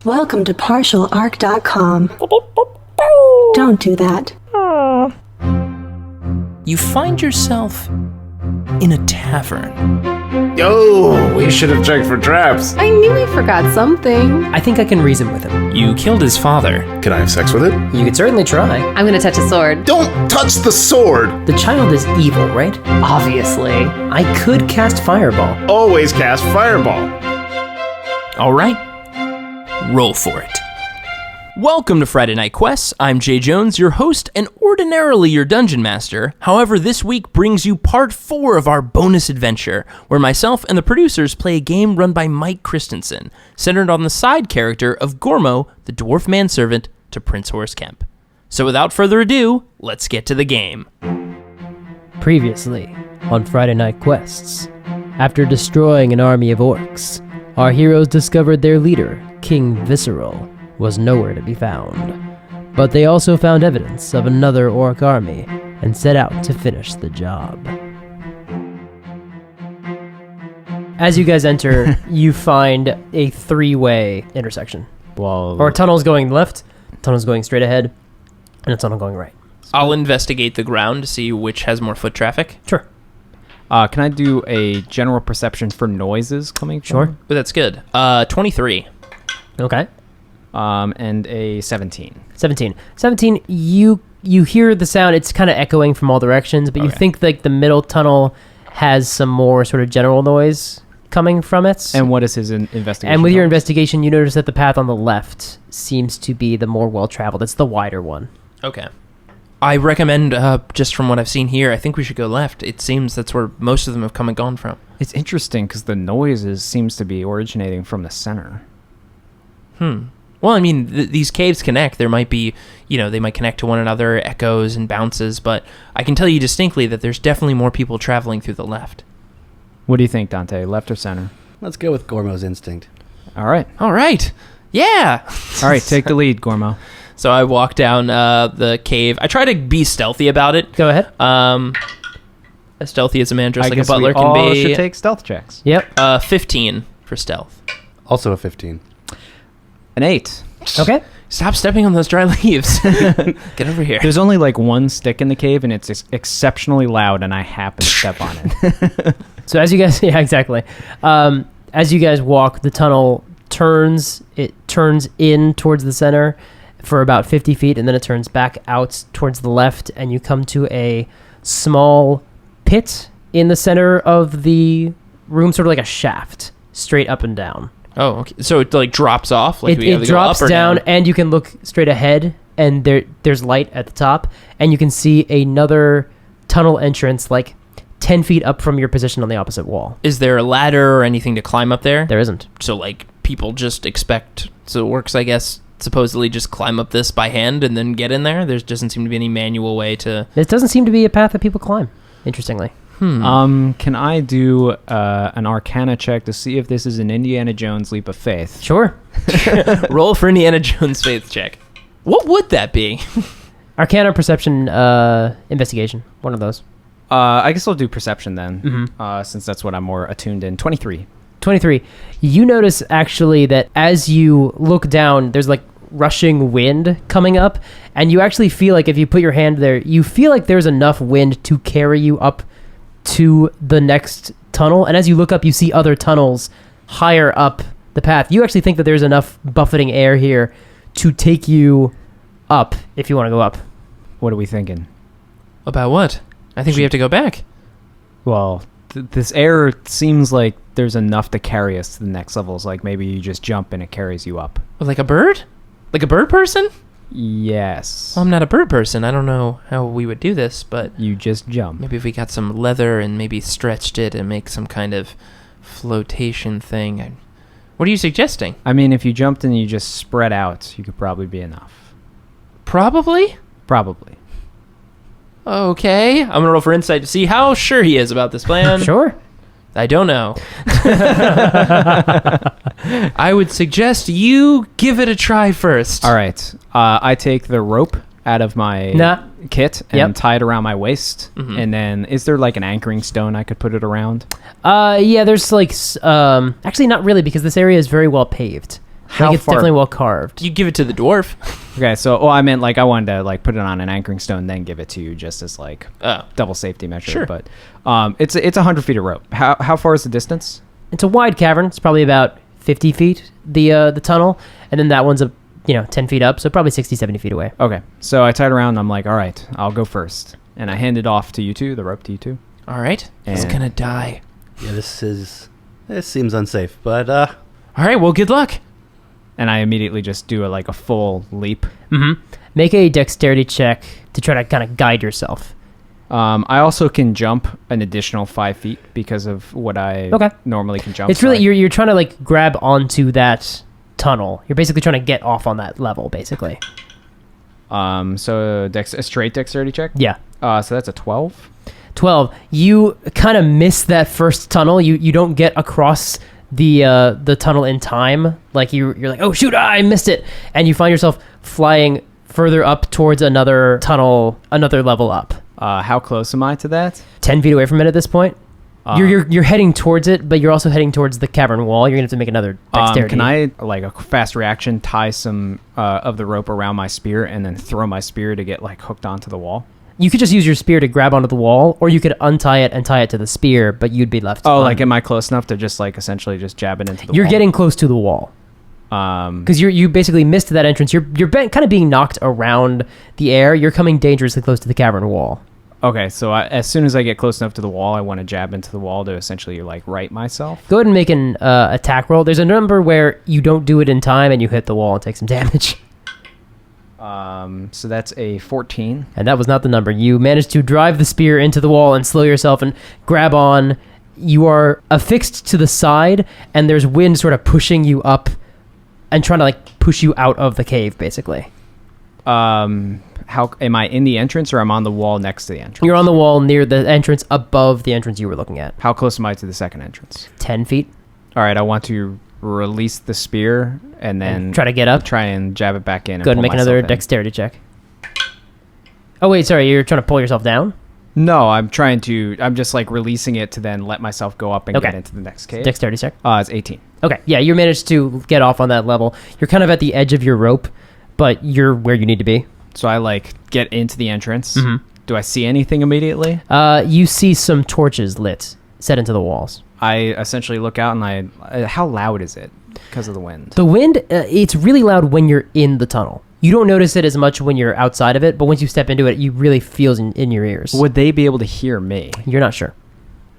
Welcome to partialarc.com. Don't do that. You find yourself in a tavern. Yo, we should have checked for traps. I knew he forgot something. I think I can reason with him. You killed his father. Can I have sex with it? You could certainly try. I'm gonna touch a sword. Don't touch the sword! The child is evil, right? Obviously. I could cast Fireball. Always cast fireball. All right, roll for it. Welcome to Friday Night Quests. I'm Jay Jones, your host and ordinarily your dungeon master. However, this week brings you part 4 of our bonus adventure, where myself and the producers play a game run by Mike Christensen, centered on the side character of Gormo, the dwarf manservant to Prince Horsecamp. So without further ado, let's get to the game. Previously, on Friday Night Quests, after destroying an army of orcs, our heroes discovered their leader, King Visceral, was nowhere to be found. But they also found evidence of another orc army and set out to finish the job. As you guys enter, you find a 3-way intersection. Or tunnels going left, tunnels going straight ahead, and a tunnel going right. I'll investigate the ground to see which has more foot traffic. Sure. Can I do a general perception for noises coming from? Sure. But that's good. 23. Okay. And a 17. 17, you hear the sound. It's kind of echoing from all directions, but you think like the middle tunnel has some more sort of general noise coming from it. And what is his investigation? And with your investigation, you notice that the path on the left seems to be the more well-traveled. It's the wider one. Okay. I recommend, just from what I've seen here, I think we should go left. It seems that's where most of them have come and gone from. It's interesting because the noises seems to be originating from the center. Well, I mean, these caves connect. There might be, they might connect to one another, echoes and bounces, but I can tell you distinctly that there's definitely more people traveling through the left. What do you think, Dante? Left or center? Let's go with Gormo's instinct. All right. Yeah. All right, take the lead, Gormo. So I walk down the cave. I try to be stealthy about it. Go ahead. As stealthy as a man dressed I like a guess butler we can all be. should take stealth checks. Yep. 15 for stealth. Also a 15. An 8. Okay. Stop stepping on those dry leaves. Get over here. There's only like one stick in the cave, and it's exceptionally loud, and I happen to step on it. So as you guys, yeah, exactly. As you guys walk, the tunnel turns. It turns in towards the center for about 50 feet, and then it turns back out towards the left, and you come to a small pit in the center of the room, sort of like a shaft, straight up and down. Oh, okay. So it like drops off? Like It drops down, and you can look straight ahead, and there's light at the top, and you can see another tunnel entrance like 10 feet up from your position on the opposite wall. Is there a ladder or anything to climb up there? There isn't. So like people just expect, so it works, I guess, supposedly just climb up this by hand and then get in there? There doesn't seem to be any manual way to... It doesn't seem to be a path that people climb, interestingly. Can I do an Arcana check to see if this is an Indiana Jones leap of faith? Sure. Roll for Indiana Jones faith check. What would that be? Arcana, perception, investigation. One of those. I guess I'll do perception then, since that's what I'm more attuned in. 23. 23. You notice actually that as you look down, there's like rushing wind coming up, and you actually feel like if you put your hand there, you feel like there's enough wind to carry you up to the next tunnel. And as you look up, you see other tunnels higher up the path. You actually think that there's enough buffeting air here to take you up if you want to go up. What are we thinking? About what? I think we have to go back. Well, this air seems like there's enough to carry us to the next levels. Like maybe you just jump and it carries you up. Like a bird? Like a bird person? Yes. Well, I'm not a bird person. I don't know how we would do this, but... You just jump. Maybe if we got some leather and maybe stretched it and make some kind of flotation thing. What are you suggesting? I mean, if you jumped and you just spread out, you could probably be enough. Probably? Probably. Okay. I'm going to roll for insight to see how sure he is about this plan. Sure. I don't know. I would suggest you give it a try first. All right. I take the rope out of my kit and tie it around my waist. Mm-hmm. And then, is there like an anchoring stone I could put it around? Yeah, there's like, actually not really, because this area is very well paved. How it's far? definitely well carved. You give it to the dwarf. Okay, so I meant like I wanted to like put it on an anchoring stone, then give it to you just as like double safety measure. Sure. But it's 100 feet of rope. How far is the distance? It's a wide cavern. It's probably about 50 feet, the tunnel. And then that one's 10 feet up, so probably 60, 70 feet away. Okay, so I tied around. And I'm like, all right, I'll go first, and I hand it off to you two, the rope to you two. All right. He's And- gonna die. Yeah, this seems unsafe, but All right. Well, good luck. And I immediately just do a full leap. Mm-hmm. Make a dexterity check to try to kind of guide yourself. I also can jump an additional 5 feet because of what I normally can jump. It's really you're trying to like grab onto that tunnel. You're basically trying to get off on that level, basically. So a straight dexterity check. Yeah. So that's a 12. 12. You kind of miss that first tunnel. You don't get across the tunnel in time. Like you're like, oh shoot, I missed it, and you find yourself flying further up towards another tunnel, another level up. How close am I to that? 10 feet away from it at this point. You're heading towards it, but you're also heading towards the cavern wall. You're gonna have to make another dexterity. Can I, like a fast reaction, tie some of the rope around my spear and then throw my spear to get like hooked onto the wall? You could just use your spear to grab onto the wall, or you could untie it and tie it to the spear, but you'd be left. Like, am I close enough to just like essentially just jab it into the wall? You're getting close to the wall. Because you basically missed that entrance. You're kind of being knocked around the air. You're coming dangerously close to the cavern wall. Okay, so as soon as I get close enough to the wall, I want to jab into the wall to essentially like right myself. Go ahead and make an attack roll. There's a number where you don't do it in time and you hit the wall and take some damage. So that's a 14. And that was not the number. You managed to drive the spear into the wall and slow yourself and grab on. You are affixed to the side, and there's wind sort of pushing you up and trying to like push you out of the cave, basically. How am I in the entrance, or I'm on the wall next to the entrance? You're on the wall near the entrance, above the entrance you were looking at. How close am I to the second entrance? 10 feet. All right, I want to release the spear and then Try to get up. try and jab it back in. Go ahead and make another dexterity check. Oh wait, sorry, you're trying to pull yourself down? No, I'm just like releasing it to then let myself go up and get into the next cave. Dexterity check. It's 18. Okay, yeah, you managed to get off on that level. You're kind of at the edge of your rope, but you're where you need to be. So I like get into the entrance. Mm-hmm. Do I see anything immediately? You see some torches lit, set into the walls. I essentially look out and how loud is it because of the wind? The wind, it's really loud when you're in the tunnel. You don't notice it as much when you're outside of it, but once you step into it, you really feel in your ears. Would they be able to hear me? You're not sure.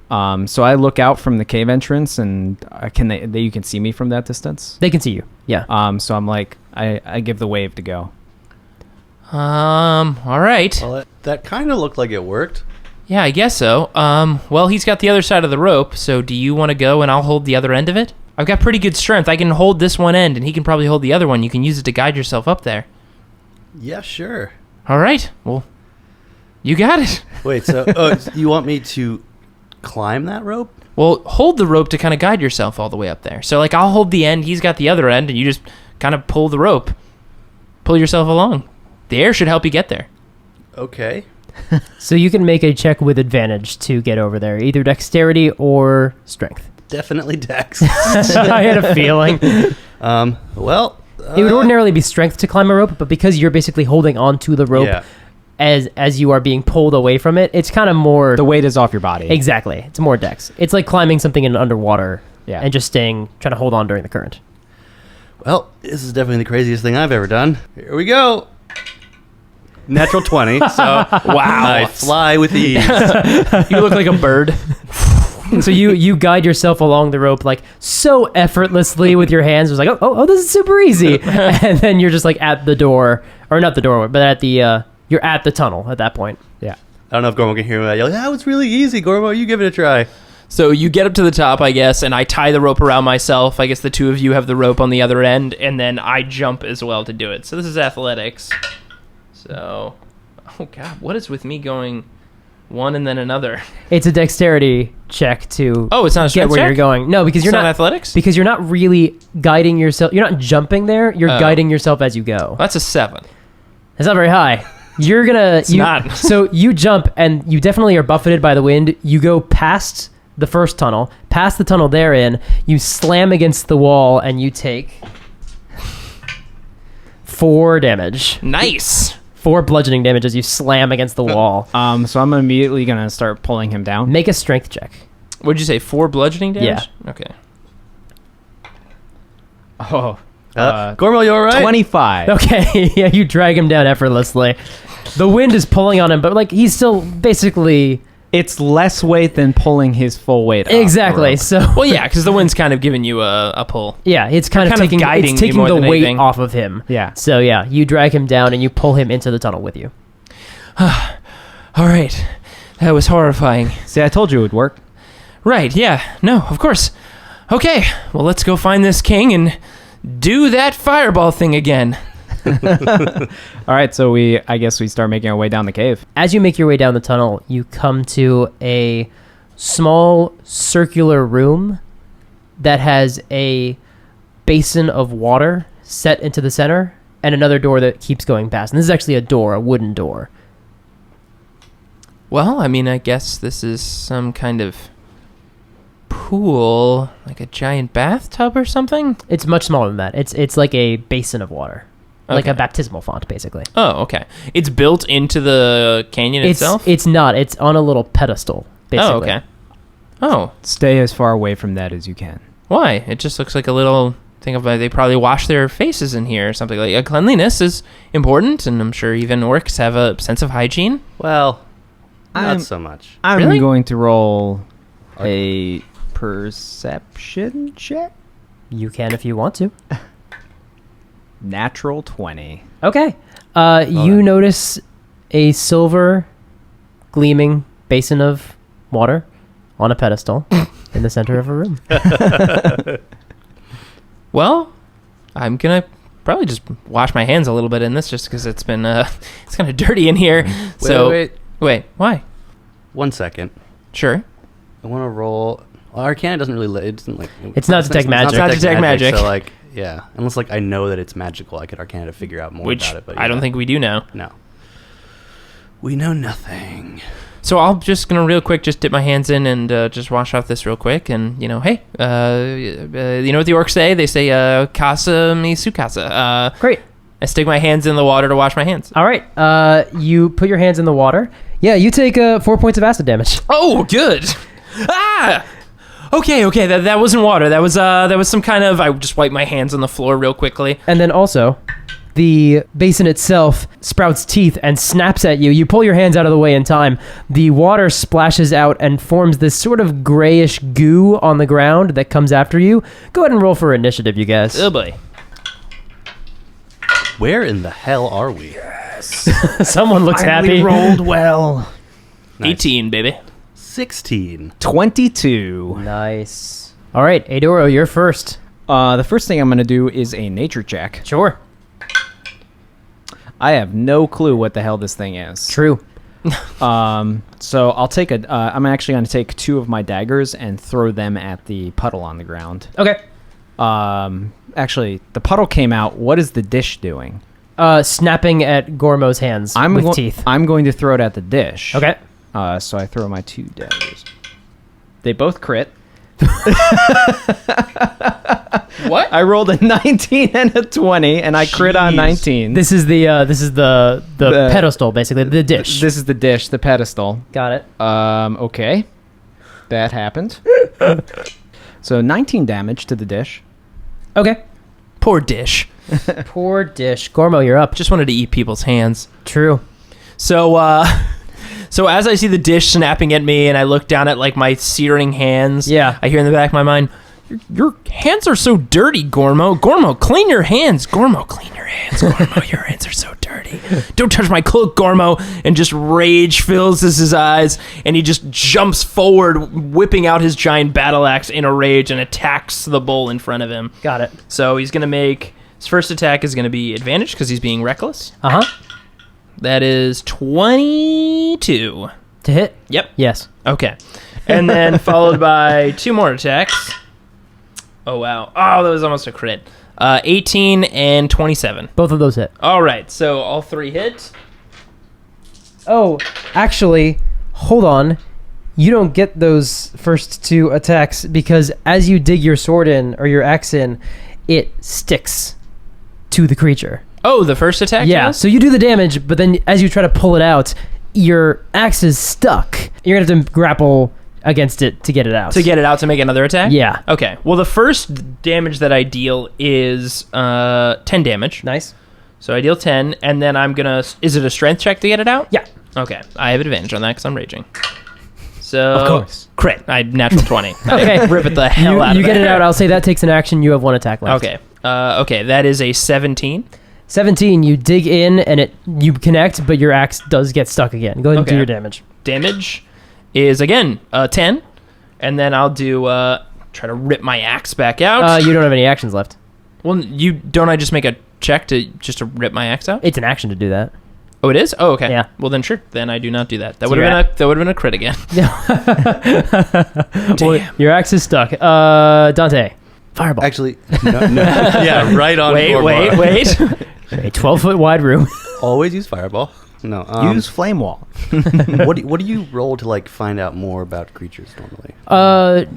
So I look out from the cave entrance, and you can see me from that distance? They can see you, yeah. So I'm like, I give the wave to go. All right. well, that kind of looked like it worked. Yeah, I guess so. Well, he's got the other side of the rope, so do you want to go and I'll hold the other end of it? I've got pretty good strength. I can hold this one end, and he can probably hold the other one. You can use it to guide yourself up there. Yeah, sure. All right. Well, you got it. Wait, so you want me to climb that rope? Well, hold the rope to kind of guide yourself all the way up there. So, like, I'll hold the end, he's got the other end, and you just kind of pull the rope. Pull yourself along. The air should help you get there. Okay. So you can make a check with advantage to get over there, either dexterity or strength. Definitely Dex. I had a feeling. Well... It would ordinarily be strength to climb a rope, but because you're basically holding on to the rope as you are being pulled away from it, it's kind of more... The weight is off your body. Exactly. It's more dex. It's like climbing something in underwater and just trying to hold on during the current. Well, this is definitely the craziest thing I've ever done. Here we go. Natural 20. So, wow. I fly with ease. You look like a bird. So you guide yourself along the rope like so effortlessly with your hands. It was like, oh, this is super easy. And then you're just like at the door, or not the door, but at the you're at the tunnel at that point. Yeah. I don't know if Gormo can hear me. I yell, that was really easy, Gormo. You give it a try. So you get up to the top, I guess, and I tie the rope around myself. I guess the two of you have the rope on the other end, and then I jump as well to do it. So this is athletics. So, oh God, what is with me going one and then another? It's a dexterity check to it's not a get strength where check? you're going. No, because It's you're not not athletics? Because you're not really guiding yourself. You're not jumping there. You're guiding yourself as you go. That's a 7. That's not very high. You're gonna. Not. So you jump, and you definitely are buffeted by the wind. You go past the first tunnel, past the tunnel they're in. You slam against the wall, and you take 4 damage. Nice. 4 bludgeoning damage as you slam against the wall. So I'm immediately gonna start pulling him down. Make a strength check. What'd you say? 4 bludgeoning damage? Yeah. Okay. Oh, Gormo, you all right? 25. Okay, yeah, you drag him down effortlessly. The wind is pulling on him, but like he's still basically It's less weight than pulling his full weight up. exactly. So Well, yeah, because the wind's kind of giving you a pull. yeah, it's kind of taking guiding it's you taking more the than weight anything. off of him. Yeah. So yeah, you drag him down and you pull him into the tunnel with you. All right. That was horrifying. See, I told you it would work. Right, yeah. No, of course. Okay, well, let's go find this king and do that fireball thing again. All right, so I guess we start making our way down the cave. As you make your way down the tunnel, you come to a small circular room that has a basin of water set into the center and another door that keeps going past. And this is actually a door, a wooden door. Well, I mean, I guess this is some kind of pool, like a giant bathtub or something? It's much smaller than that. It's like a basin of water. Like Okay. a baptismal font, basically. Oh, okay. It's built into the canyon itself? It's not. It's on a little pedestal, basically. Oh, okay. Oh, Stay as far away from that as you can. why? It just looks like a little thing of they probably wash their faces in here or something. Like cleanliness is important, and I'm sure even orcs have a sense of hygiene. Well, I'm- not so much. I'm Really? going to roll a perception check. You can if you want to. Natural 20. Okay. You notice a silver gleaming basin of water on a pedestal in the center of a room. Well, I'm gonna probably just wash my hands a little bit in this, just because it's been it's kind of dirty in here. Wait, why? 1 second. Sure. I want to roll. Well, Arcana doesn't really. It doesn't like. It's not detect magic. It's not detect magic. So like, yeah, unless like I know that it's magical, I could Arcana to figure out more Which about it. But I don't think we do now. No. We know nothing. So I'm just gonna real quick just dip my hands in and just wash off this real quick, and hey, you know what the orcs say? They say "Casa mi su casa." Great. I stick my hands in the water to wash my hands. All right. You put your hands in the water. Yeah, you take 4 points of acid damage. Oh, good. Ah. Okay. That wasn't water. That was some kind of. I just wiped my hands on the floor real quickly. And then also, the basin itself sprouts teeth and snaps at you. You pull your hands out of the way in time. The water splashes out and forms this sort of grayish goo on the ground that comes after you. Go ahead and roll for initiative, you guys. Oh boy. Where in the hell are we? Someone looks happy. rolled well. Nice. 18, baby. 16. 22. Nice. All right, Aedoro, you're first. The first thing I'm going to do is a nature check. Sure. I have no clue what the hell this thing is. True. So I'll take I'm actually going to take 2 of my daggers and throw them at the puddle on the ground. Okay. Actually, the puddle came out. What is the dish doing? Snapping at Gormo's hands with teeth. I'm going to throw it at the dish. Okay. So I throw my 2 daggers. They both crit. What? I rolled a 19 and a 20, and I crit on 19. This is the pedestal, basically, the dish. This is the dish, the pedestal. Got it. Okay. That happened. So 19 damage to the dish. Okay. Poor dish. Poor dish. Gormo, you're up. Just wanted to eat people's hands. True. So, so as I see the dish snapping at me, and I look down at like my searing hands, Yeah. I hear in the back of my mind, "Your hands are so dirty, Gormo. Gormo, clean your hands. Gormo, clean your hands. Gormo, your hands are so dirty. Don't touch my cloak, Gormo." And just rage fills his eyes, and he just jumps forward, whipping out his giant battle axe in a rage, and attacks the bull in front of him. Got it. So he's gonna make his first attack is gonna be advantage because he's being reckless. Uh-huh. That is 22. To hit? Yep. Yes. Okay. And then followed by 2 more attacks. Oh, wow. Oh, that was almost a crit. 18 and 27. Both of those hit. All right. So all 3 hit. Oh, actually, hold on. You don't get those first 2 attacks because as you dig your sword in or your axe in, it sticks to the creature. Oh, the first attack? Yeah, does? so you do the damage, but then as you try to pull it out, your axe is stuck. You're going to have to grapple against it to get it out. To get it out to make another attack? Yeah. Okay. Well, the first damage that I deal is 10 damage. Nice. So I deal 10, and then I'm going to... Is it a strength check to get it out? Yeah. Okay. I have advantage on that because I'm raging. So... Of course. Crit. I natural 20. Okay. Rip it the hell out of You get there. it out. I'll say that takes an action. You have 1 attack left. Okay. Okay. That is a 17. 17, you dig in and you connect, but your axe does get stuck again. Go ahead and do Okay. your damage. Damage is, again, 10. And then I'll do... try to rip my axe back out. You don't have any actions left. Well, don't I just make a check to rip my axe out? It's an action to do that. Oh, it is? Oh, okay. Yeah. Well, then sure. Then I do not do that. That So would have been a crit again. Well, your axe is stuck. Dante, fireball. Actually, no. Yeah, right on. Wait. A 12-foot wide room. Always use fireball. No. Use flame wall. What do you roll to like find out more about creatures normally?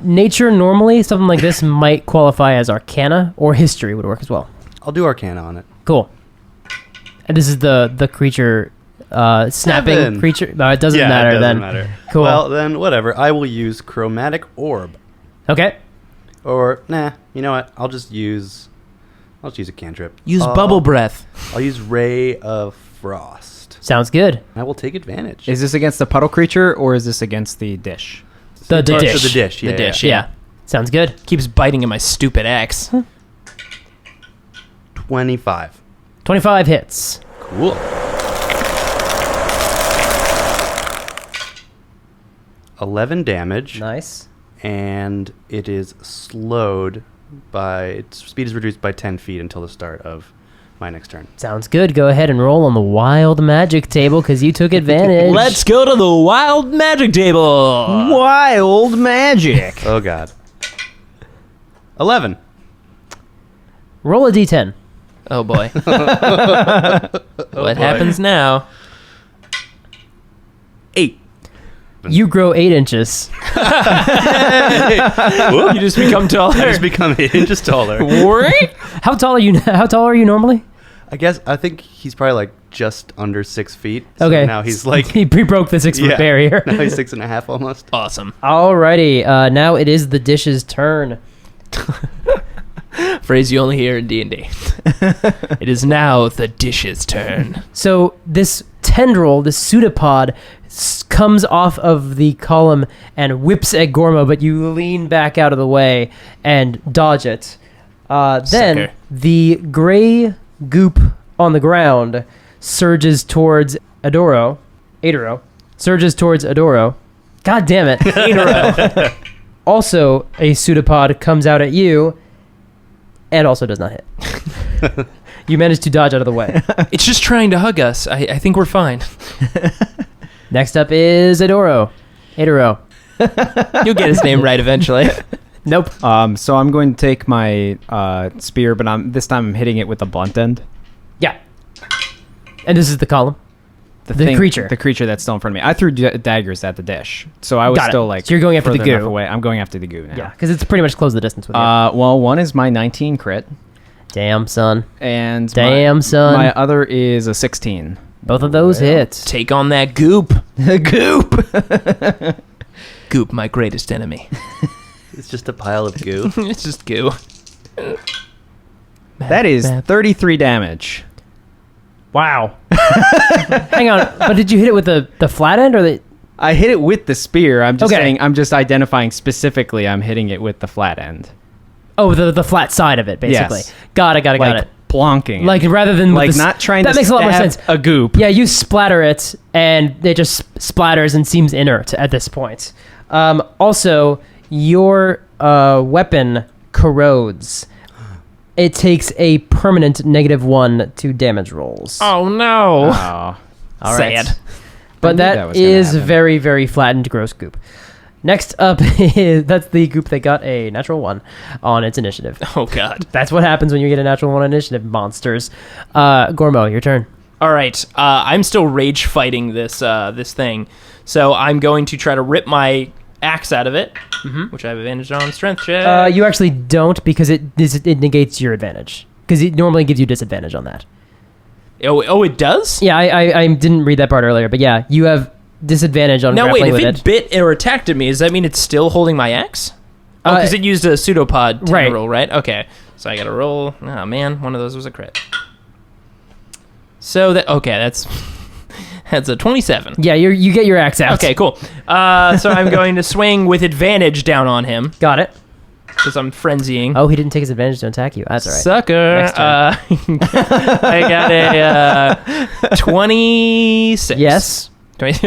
Nature normally, something like this might qualify as Arcana, or History would work as well. I'll do Arcana on it. Cool. And this is the creature, snapping 7. creature. No, it doesn't matter it doesn't then. matter. Cool. Well, then whatever. I will use chromatic orb. Okay. Or nah, you know what? I'll just use a cantrip. Use bubble breath. I'll use ray of frost. Sounds good. I will take advantage. Is this against the puddle creature or is this against the dish? The So dish. the dish. Yeah, The dish, Yeah. Sounds good. Keeps biting in my stupid axe. 25. 25 hits. Cool. 11 damage. Nice. And it is slowed by its speed is reduced by 10 feet until the start of my next turn. Sounds good. Go ahead and roll on the wild magic table because you took advantage. Let's go to the wild magic table. Wild magic. Oh god. 11. roll a d10. Oh boy. What happens now? 8. You grow 8 inches. You just become taller. I just become 8 inches taller. How tall are you? How tall are you normally? I think he's probably like just under 6 feet. So Okay. now he's like he broke the 6-foot barrier. Now he's 6.5 almost. Awesome. Alrighty. Now it is the dish's turn. Phrase you only hear in D&D. It is now the dish's turn. So this tendril, this pseudopod, comes off of the column and whips at Gormo, but you lean back out of the way and dodge it. Then Sucker. the gray goop on the ground surges towards Aedoro. Surges towards Aedoro. God damn it. Aedoro. Also, a pseudopod comes out at you and also does not hit. You managed to dodge out of the way. It's just trying to hug us. I think we're fine. Next up is Aedoro. You'll get his name right eventually. Nope. So I'm going to take my spear, but this time I'm hitting it with a blunt end. Yeah. And this is the column. The creature. The creature that's still in front of me. I threw daggers at the dish, so I was Got it. still like. So you're going after the further enough goo. away. I'm going after the goo now. Yeah, because it's pretty much close the distance with you. Well, one is my 19 crit, Damn, son. and Damn, son. my other is a 16. Both of those hits. Take on that goop. Goop. Goop, my greatest enemy. It's just a pile of goo. It's just goo. That is 33 damage. Wow. Hang on, but did you hit it with the flat end or the... I hit it with the spear. I'm just Okay. saying. I'm just identifying specifically. I'm hitting it with the flat end. Oh, the flat side of it, basically. Yes. Got it. Like plonking. Like, rather than... like with not trying that to makes a lot more stab sense. a goop. Yeah, you splatter it, and it just splatters and seems inert at this point. Also, your weapon corrodes. It takes a permanent -1 to damage rolls. Oh no. Oh. All right. Sad. But that that was gonna is happen. very, very flattened gross goop. Next up is... That's the goop that got a natural 1 on its initiative. Oh god. That's what happens when you get a natural 1 on initiative, monsters. Gormo, your turn. All right. I'm still rage fighting this thing, so I'm going to try to rip my axe out of it, which I have advantage on strength check. You actually don't because it negates your advantage. Because it normally gives you disadvantage on that. Oh, it does? Yeah, I didn't read that part earlier, but yeah, you have disadvantage on Now wait, grappling if with it bit or attacked at me, does that mean it's still holding my axe? Oh, because it used a pseudopod tendril, right? Okay. So I gotta roll. Oh man, one of those was a crit. So that's a 27. Yeah, you get your axe out. Okay, cool. So I'm going to swing with advantage down on him. Got it. Because I'm frenzying. Oh, he didn't take his advantage to attack you. That's all right. Sucker. Next turn. I got a 26. Yes. 20,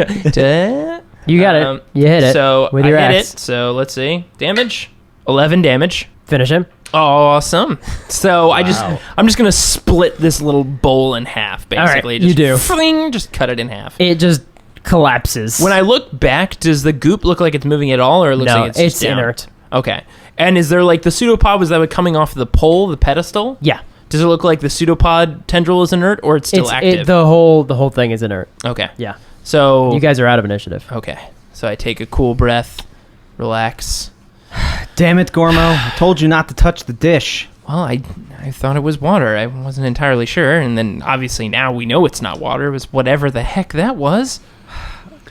You got it. You hit it. So with your I hit axe. it. So let's see. Damage. 11 damage. Finish him. Awesome. So I'm just gonna split this little bowl in half, basically. All right, you do. Fling, just cut it in half. It just collapses. When I look back, does the goop look like it's moving at all, or it looks like it's just down? inert. Okay. And is there like the pseudopod, was that coming off the pole, the pedestal? Yeah. Does it look like the pseudopod tendril is inert, or it's still active? The whole thing is inert. Okay. Yeah. So You guys are out of initiative. okay. So I take a cool breath, relax. Damn it, Gormo. I told you not to touch the dish. Well, I thought it was water. I wasn't entirely sure, and then obviously now we know it's not water. It was whatever the heck that was.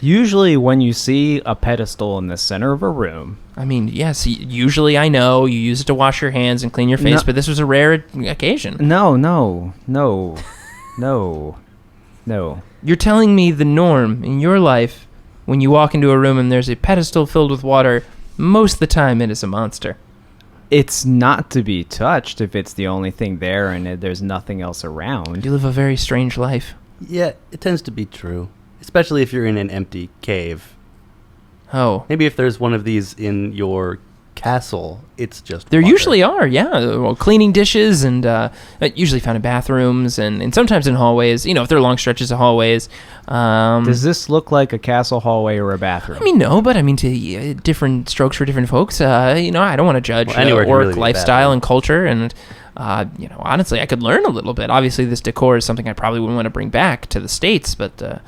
Usually when you see a pedestal in the center of a room... I mean, yes, usually I know you use it to wash your hands and clean your face, but this was a rare occasion. No. You're telling me the norm in your life, when you walk into a room and there's a pedestal filled with water, most of the time it is a monster. It's not to be touched if it's the only thing there and there's nothing else around. You live a very strange life. Yeah, it tends to be true. Especially if you're in an empty cave. Oh. Maybe if there's one of these in your castle, it's just There water. usually are, yeah. Well, cleaning dishes and usually found in bathrooms and sometimes in hallways, if they're long stretches of hallways. Does this look like a castle hallway or a bathroom? I mean, no, but I mean, to different strokes for different folks. I don't want to judge anywhere can orc really be a lifestyle bathroom. and culture. And, honestly, I could learn a little bit. Obviously, this decor is something I probably wouldn't want to bring back to the States, but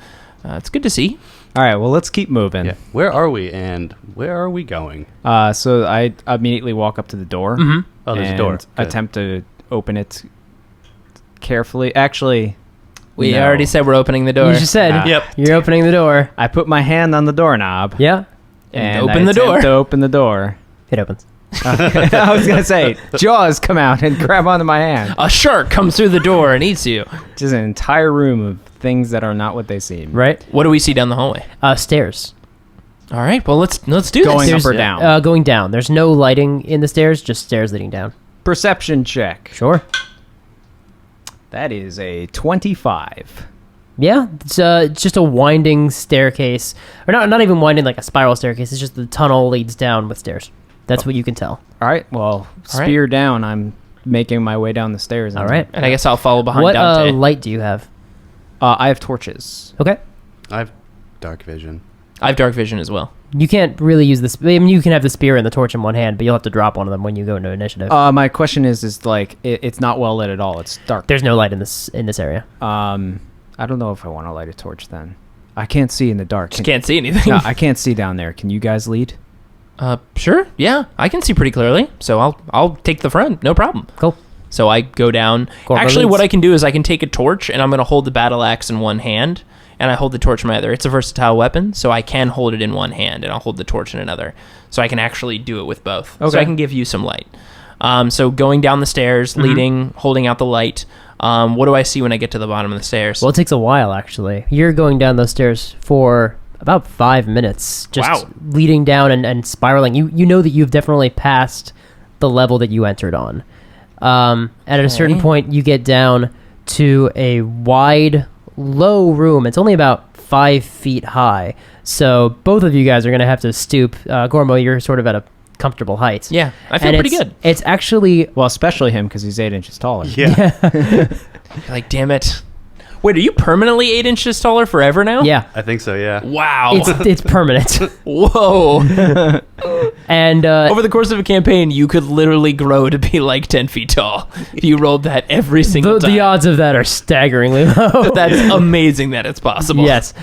it's good to see. All right, well, let's keep moving. Yeah. Where are we and where are we going? So I immediately walk up to the door. Mm-hmm. Oh, there's a and door. Good. Attempt to open it carefully. Actually, We no. already said we're opening the door. You just said Yep. you're opening the door. I put my hand on the doorknob. Yeah. And I open the door. attempt to open the door. It opens. I was going to say, jaws come out and grab onto my hand. A shark comes through the door and eats you. Just an entire room of things that are not what they seem. Right? What do we see down the hallway? Stairs. All right, well, let's do Going this. up or down? Going down. There's no lighting in the stairs, just stairs leading down. Perception check. Sure. That is a 25. Yeah, it's just a winding staircase. Or not even winding like a spiral staircase. It's just the tunnel leads down with stairs. That's what you can tell. All right, well, spear down. I'm making my way down the stairs. All right. And I guess I'll follow behind What Dante. light do you have? I have torches. Okay. I have dark vision. I have dark vision as well. You can't really use this. I mean, you can have the spear and the torch in one hand, but you'll have to drop one of them when you go into initiative. My question is like, it's not well lit at all. It's dark. There's no light in this area. I don't know if I want to light a torch then. I can't see in the dark. Just can't see anything. No, I can't see down there. Can you guys lead? Sure. Yeah, I can see pretty clearly. So I'll take the front. No problem. Cool. So I go down. Gormo Actually, leads. what I can do is I can take a torch and I'm going to hold the battle axe in one hand, and I hold the torch in my other. It's a versatile weapon, so I can hold it in one hand and I'll hold the torch in another. So I can actually do it with both. So Okay. I can give you some light. So going down the stairs, leading, holding out the light. What do I see when I get to the bottom of the stairs? Well, it takes a while, actually. You're going down those stairs for about 5 minutes. Just leading down and spiraling. You know that you've definitely passed the level that you entered on. And at a certain point, you get down to a wide, low room. It's only about 5 feet high. So both of you guys are going to have to stoop. Gormo, you're sort of at a comfortable height. Yeah, I feel pretty good. It's actually... Well, especially him because he's 8 inches taller. Yeah. Like, damn it. Wait, are you permanently 8 inches taller forever now? Yeah. I think so, yeah. Wow. It's permanent. Whoa. And Over the course of a campaign, you could literally grow to be like 10 feet tall if you rolled that every single time. the odds of that are staggeringly low. But that's amazing that it's possible. Yes.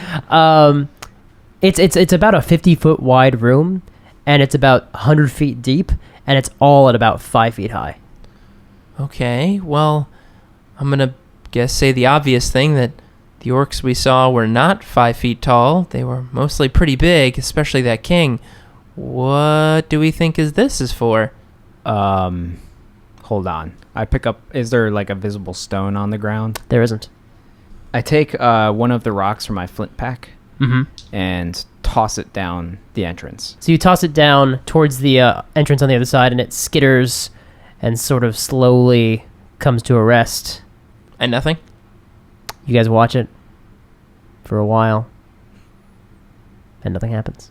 It's about a 50-foot wide room, and it's about 100 feet deep, and it's all at about 5 feet high. Okay, well, I'm going to guess say the obvious thing that the orcs we saw were not 5 feet tall. They were mostly pretty big, especially that king. What do we think this is for? Hold on. I pick up... Is there like a visible stone on the ground? There isn't. I take one of the rocks from my flint pack and toss it down the entrance. So you toss it down towards the entrance on the other side, and it skitters and sort of slowly comes to a rest. And nothing? You guys watch it for a while, and nothing happens.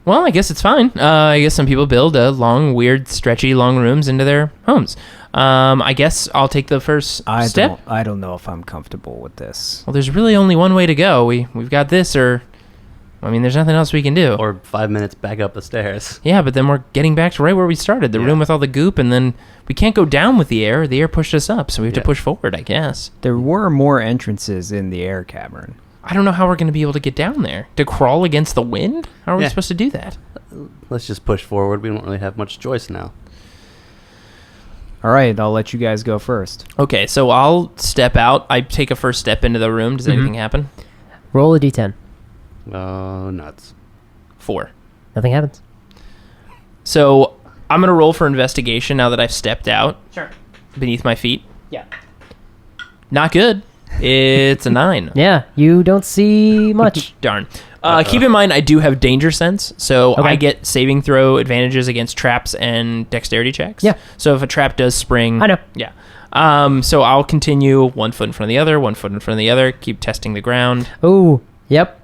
Well, I guess it's fine. I guess some people build long, weird, stretchy, long rooms into their homes. I guess I'll take the first step. I don't know if I'm comfortable with this. Well, there's really only one way to go. We've got this, or... I mean, there's nothing else we can do. Or 5 minutes back up the stairs. Yeah, but then we're getting back to right where we started, the room with all the goop, and then we can't go down with the air. The air pushed us up, so we have to push forward, I guess. There were more entrances in the air cavern. I don't know how we're going to be able to get down there. To crawl against the wind? How are we supposed to do that? Let's just push forward. We don't really have much choice now. All right, I'll let you guys go first. Okay, so I'll step out. I take a first step into the room. Does anything happen? Roll a d10. Oh, nuts. 4. Nothing happens. So I'm going to roll for investigation now that I've stepped out. Sure. Beneath my feet. Yeah. Not good. It's a 9. Yeah, you don't see much. Darn. Keep in mind, I do have danger sense, so I get saving throw advantages against traps and dexterity checks. Yeah. So if a trap does spring... I know. Yeah. So I'll continue 1 foot in front of the other, 1 foot in front of the other, keep testing the ground. Oh, yep.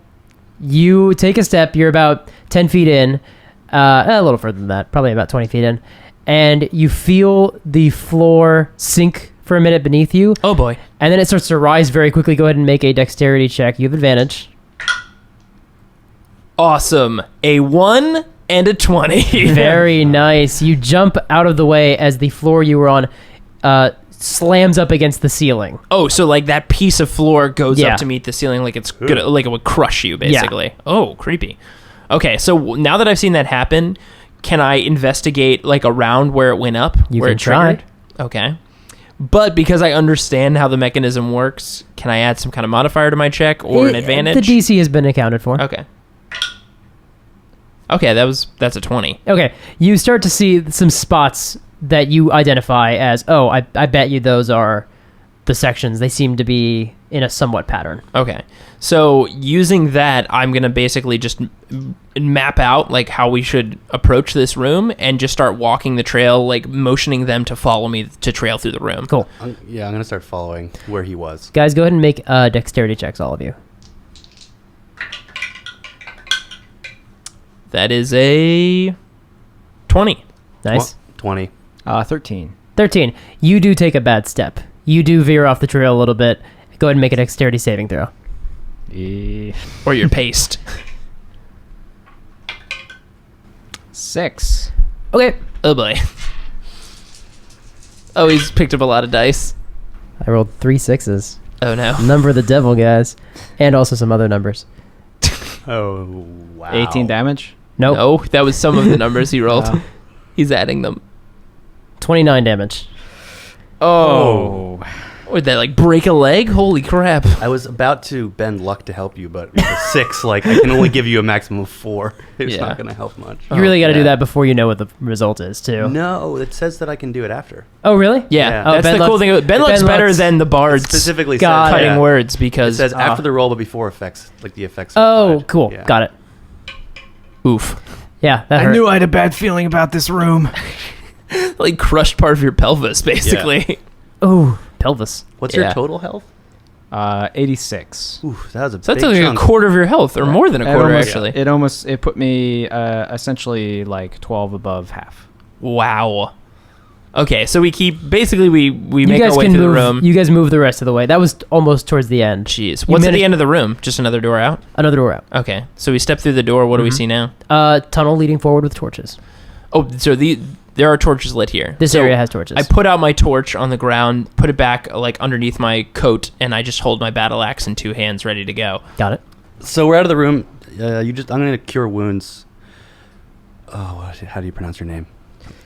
You take a step, you're about 10 feet in, a little further than that, probably about 20 feet in, and you feel the floor sink for a minute beneath you. Oh boy. And then it starts to rise very quickly. Go ahead and make a dexterity check. You have advantage. Awesome. A 1 and a 20. Very nice. You jump out of the way as the floor you were on slams up against the ceiling. Oh, so like that piece of floor goes Yeah. up to meet the ceiling like it's good, like it would crush you, basically. Oh, creepy. Okay, so now that I've seen that happen, can I investigate like around where it went up? You where can it triggered? try. Okay. But because I understand how the mechanism works, can I add some kind of modifier to my check or an advantage? The DC has been accounted for. Okay. Okay, that's a 20. Okay, you start to see some spots that you identify as, oh, I bet you those are the sections. They seem to be in a somewhat pattern. Okay. So using that, I'm going to basically just map out like how we should approach this room and just start walking the trail, like motioning them to follow me to trail through the room. Cool. I'm going to start following where he was. Guys, go ahead and make dexterity checks, all of you. That is a 20. Nice. 20. 13. 13. You do take a bad step. You do veer off the trail a little bit. Go ahead and make a dexterity saving throw. Or you're paced. 6. Okay. Oh boy. Oh, he's picked up a lot of dice. I rolled 3 6s. Oh no. Number of the devil, guys. And also some other numbers. Oh, wow. 18 damage? Nope. No, that was some of the numbers he rolled. He's adding them. 29 damage. Oh. Would that like break a leg? Holy crap. I was about to bend luck to help you, but with a 6, like, I can only give you a maximum of 4. It's Yeah. not going to help much. You really got to yeah. do that before you know what the result is, too. No, it says that I can do it after. Oh, really? Yeah, Yeah. Oh, that's Ben the cool Luck's- thing. Ben Luck's Ben better Luck's- than the bards Specifically Got says, it. cutting yeah. words It because says after the roll, but before effects, like the effects. are Oh, applied. cool. Yeah. Got it. oof, Yeah, that hurt. I had a bad feeling about this room. like crushed part of your pelvis, basically. Oh, pelvis. What's Yeah. your total health? 86. Ooh, that was a So big that's like chunk. a quarter of your health, or more than a quarter, actually. It put me essentially like 12 above half. Wow. Okay, so we keep basically we You make guys our way can through move. the room. You guys move the rest of the way. That was almost towards the end. Jeez, You what's at managed- the end of the room? Just another door out. Another door out. Okay, so we step through the door. What do we see now? Tunnel leading forward with torches. Oh, so there are torches lit here. This So area has torches. I put out my torch on the ground, put it back like underneath my coat, and I just hold my battle axe in 2 hands, ready to go. Got it. So we're out of the room. I'm going to cure wounds. Oh, how do you pronounce your name?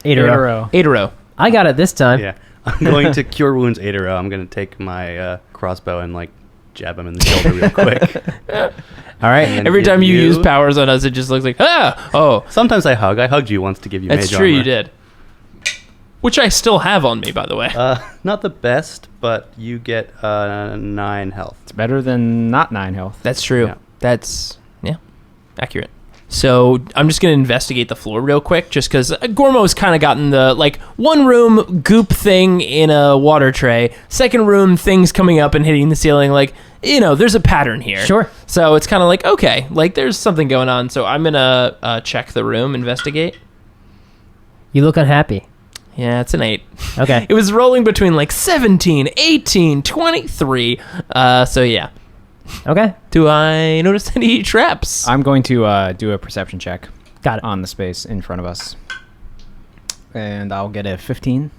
Aedoro. Aedoro. I got it this time. Yeah. I'm going to cure wounds Aedoro. I'm going to take my crossbow and like jab him in the shoulder real quick. All right. Every time you use powers on us, it just looks like, ah! Oh. Sometimes I hug. I hugged you once to give you That's mage true, armor. you did. Which I still have on me, by the way. Not the best, but you get 9 health. It's better than not 9 health. That's true. Yeah. That's, accurate. So I'm just going to investigate the floor real quick, just because Gormo's kind of gotten the, like, one room goop thing in a water tray, second room things coming up and hitting the ceiling, like, there's a pattern here. Sure. So it's kind of like, okay, like, there's something going on. So I'm going to check the room, investigate. You look unhappy. Yeah, it's an 8. Okay. It was rolling between, like, 17, 18, 23. So, yeah. Okay. Do I notice any traps? I'm going to do a perception check. Got it. On the space in front of us. And I'll get a 15.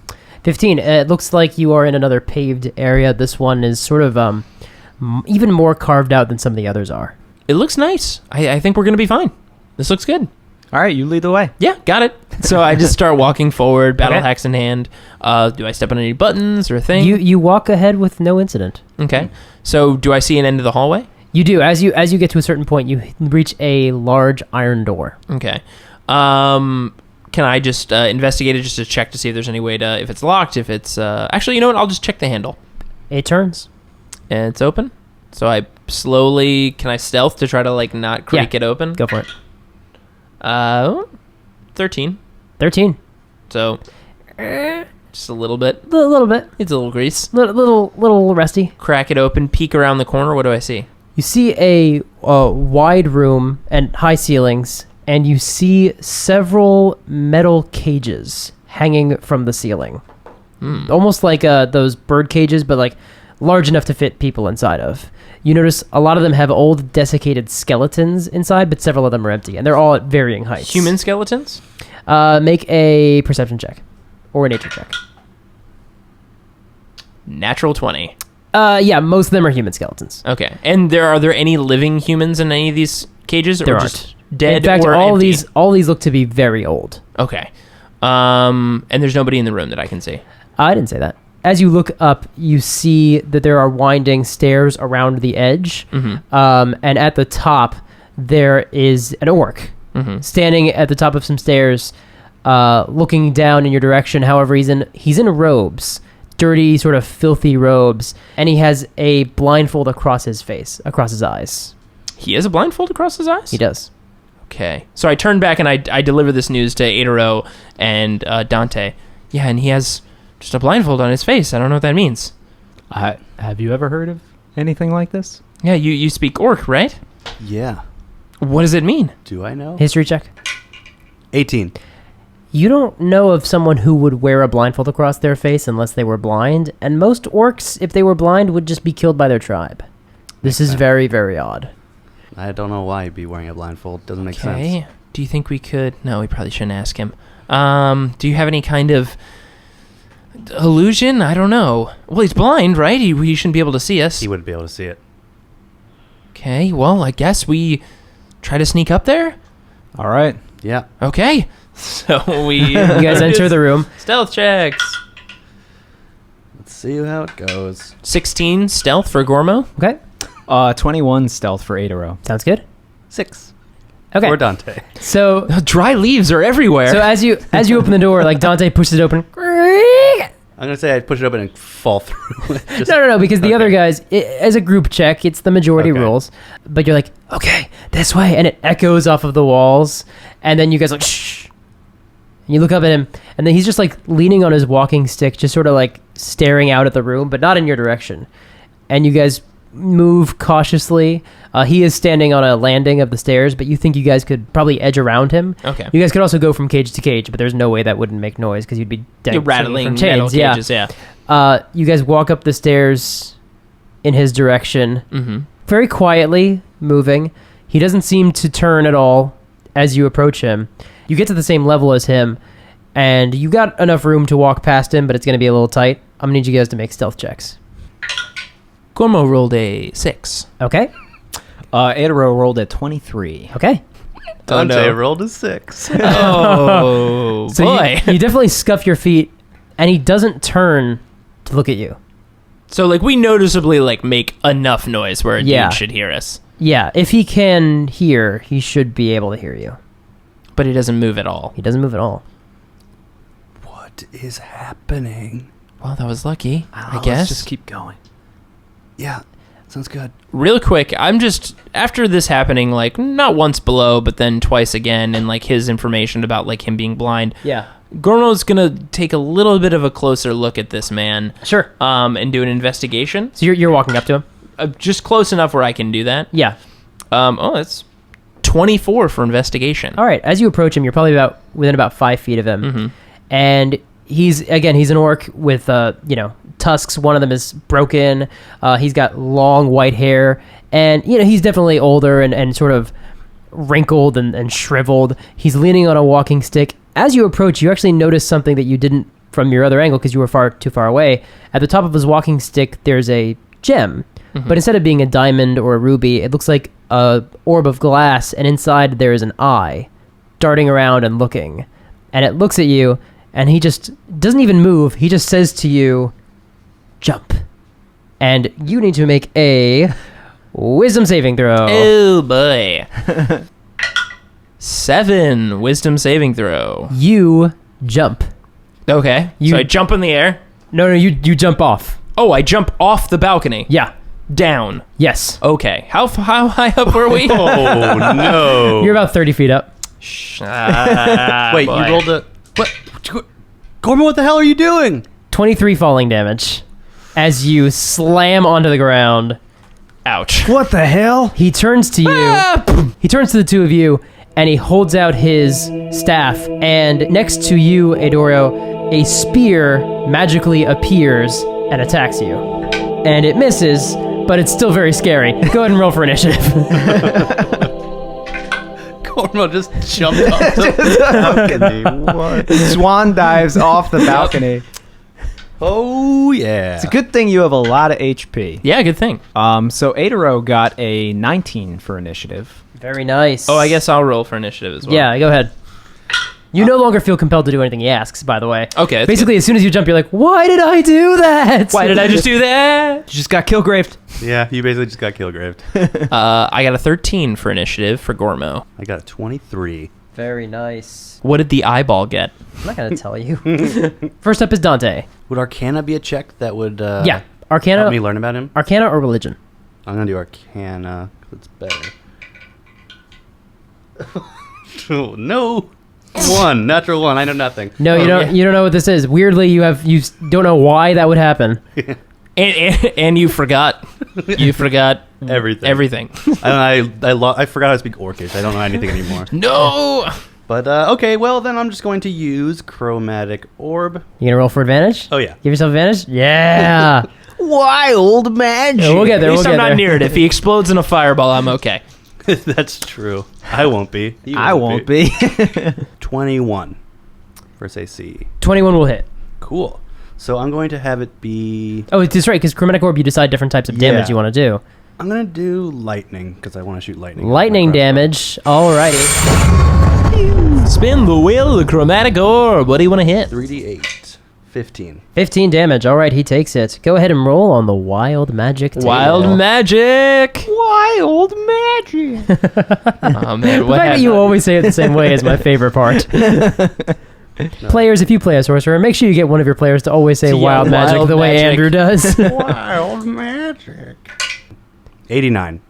15. It looks like you are in another paved area. This one is sort of even more carved out than some of the others are. It looks nice. I think we're going to be fine. This looks good. All right, you lead the way. Yeah, got it. So I just start walking forward, battle Okay. axe in hand. Do I step on any buttons or things? You walk ahead with no incident. Okay. So do I see an end of the hallway? You do. As you get to a certain point, you reach a large iron door. Okay. Can I just investigate it just to check to see if there's any way to, if it's locked, if it's... Actually, you know what? I'll just check the handle. It turns. And it's open. So I slowly... Can I stealth to try to, like, not creak it open? Go for it. 13. 13. So, just a little bit. A little bit. It's a little grease. Little rusty. Crack it open, peek around the corner. What do I see? You see a wide room and high ceilings, and you see several metal cages hanging from the ceiling. Almost like those bird cages, but like large enough to fit people inside of. You notice a lot of them have old desiccated skeletons inside, but several of them are empty, and they're all at varying heights. Human skeletons? Make a perception check or a nature check. Natural 20. Yeah, most of them are human skeletons. Okay. And are there any living humans in any of these cages? There or aren't. Just dead In fact, or all empty? these look to be very old. Okay. And there's nobody in the room that I can see. I didn't say that. As you look up, you see that there are winding stairs around the edge. And at the top, there is an orc standing at the top of some stairs, looking down in your direction. However, he's in robes, dirty, sort of filthy robes, and he has a blindfold across his face, across his eyes. He has a blindfold across his eyes? He does. Okay. So I turn back and I deliver this news to Aedoro and Dante. Yeah, and he has just a blindfold on his face. I don't know what that means. Have you ever heard of anything like this? Yeah, you speak orc, right? Yeah. What does it mean? Do I know? History check. 18. You don't know of someone who would wear a blindfold across their face unless they were blind, and most orcs, if they were blind, would just be killed by their tribe. This is very, very odd. I don't know why he'd be wearing a blindfold. Doesn't make sense. Do you think we could... No, we probably shouldn't ask him. Do you have any kind of illusion? I don't know. Well, he's blind, right? He shouldn't be able to see us. He wouldn't be able to see it. Okay, well, I guess we try to sneak up there? All right. Yeah. Okay. So we... You guys enter the room. Stealth checks. Let's see how it goes. 16 stealth for Gormo. Okay. 21 stealth for Aedoro. Sounds good. 6. Okay. For Dante. So Dry leaves are everywhere. So as you open the door, like Dante pushes it open. I'm going to say I'd push it open and fall through. No, because the other guys, as a group check, it's the majority rules. But you're like, okay, this way. And it echoes off of the walls. And then you guys are like, shh. And you look up at him. And then he's just like leaning on his walking stick, just sort of like staring out at the room, but not in your direction. And you guys move cautiously. He is standing on a landing of the stairs, but you think you guys could probably edge around him. Okay. You guys could also go from cage to cage, but there's no way that wouldn't make noise because you'd be You're rattling from metal chains. cages, yeah. You guys walk up the stairs in his direction, very quietly moving. He doesn't seem to turn at all as you approach him. You get to the same level as him, and you got enough room to walk past him, but it's going to be a little tight. I'm going to need you guys to make stealth checks. Gormo rolled a 6. Okay. Aedoro rolled a 23. Okay. Dante rolled a 6. Oh, So boy. you definitely scuff your feet and he doesn't turn to look at you. So, like, we noticeably, like, make enough noise where a dude should hear us. Yeah, if he can hear, he should be able to hear you. But he doesn't move at all. He doesn't move at all. What is happening? Well, that was lucky, I guess. Let's just keep going. Yeah, sounds good. Real quick, I'm just, after this happening, like, not once below, but then twice again, and, like, his information about, like, him being blind. Yeah. Gormo's gonna take a little bit of a closer look at this man. Sure. And do an investigation. So you're walking up to him? Just close enough where I can do that. Yeah. That's 24 for investigation. All right. As you approach him, you're probably within about 5 feet of him. Mm-hmm. And he's an orc with, tusks. One of them is broken. He's got long white hair. And, he's definitely older and sort of wrinkled and shriveled. He's leaning on a walking stick. As you approach, you actually notice something that you didn't from your other angle because you were too far away. At the top of his walking stick, there's a gem. Mm-hmm. But instead of being a diamond or a ruby, it looks like a orb of glass, and inside there is an eye darting around and looking. And it looks at you, and he just doesn't even move. He just says to you, jump. And you need to make a wisdom saving throw. Oh, boy. 7 wisdom saving throw. You jump. Okay. So I jump in the air? No, you jump off. Oh, I jump off the balcony? Yeah. Down? Yes. Okay. How high up were we? Oh, no. You're about 30 feet up. Wait, boy. you rolled a... What? Gormo, what the hell are you doing? 23 falling damage as you slam onto the ground. Ouch. What the hell? He turns to you. He turns to the two of you, and he holds out his staff. And next to you, Aedoro, a spear magically appears and attacks you. And it misses, but it's still very scary. Go ahead and roll for initiative. Gormo just jumped off the balcony. What? Swan dives off the balcony. Oh, yeah. It's a good thing you have a lot of HP. Yeah, good thing. So Aedoro got a 19 for initiative. Very nice. Oh, I guess I'll roll for initiative as well. Yeah, go ahead. You no longer feel compelled to do anything he asks, by the way. Okay. That's Basically, as soon as you jump, you're like, why did I do that? Why did I just do that? You just got killgraved. Yeah, you basically just got killgraved. I got a 13 for initiative for Gormo. I got a 23. Very nice. What did the eyeball get? I'm not going to tell you. First up is Dante. Would Arcana be a check that would Yeah. Arcana. help me learn about him? Arcana or religion? I'm going to do Arcana. It's better. Oh, no. 1. Natural 1. I know nothing. No, you don't. yeah. You don't know what this is. Weirdly, you don't know why that would happen. And you forgot. You forgot Everything. Everything. I forgot how to speak Orcish. I don't know anything anymore. No. But, okay, well, then I'm just going to use Chromatic Orb. You gonna roll for advantage? Oh, yeah. Give yourself advantage. Yeah. Wild magic. Yeah, we'll get there. At least We'll I'm get not there. near it. If he explodes in a fireball, I'm okay. That's true. I won't be. You I won't be. 21 for AC. 21 will hit. Cool. So I'm going to have it be... Oh, that's right. Because chromatic orb, you decide different types of damage Yeah. you want to do. I'm going to do lightning because I want to shoot lightning. Lightning damage. Alrighty. Spin the wheel of the chromatic orb. What do you want to hit? 3d8. 15. 15 damage. All right, he takes it. Go ahead and roll on the wild magic table. Wild magic. Wild magic. Oh man, The what fact that you happened? always say it the same way is my favorite part. Players, if you play a sorcerer, make sure you get one of your players to always say Yeah, wild magic wild the way magic. Andrew does. Wild magic. 89.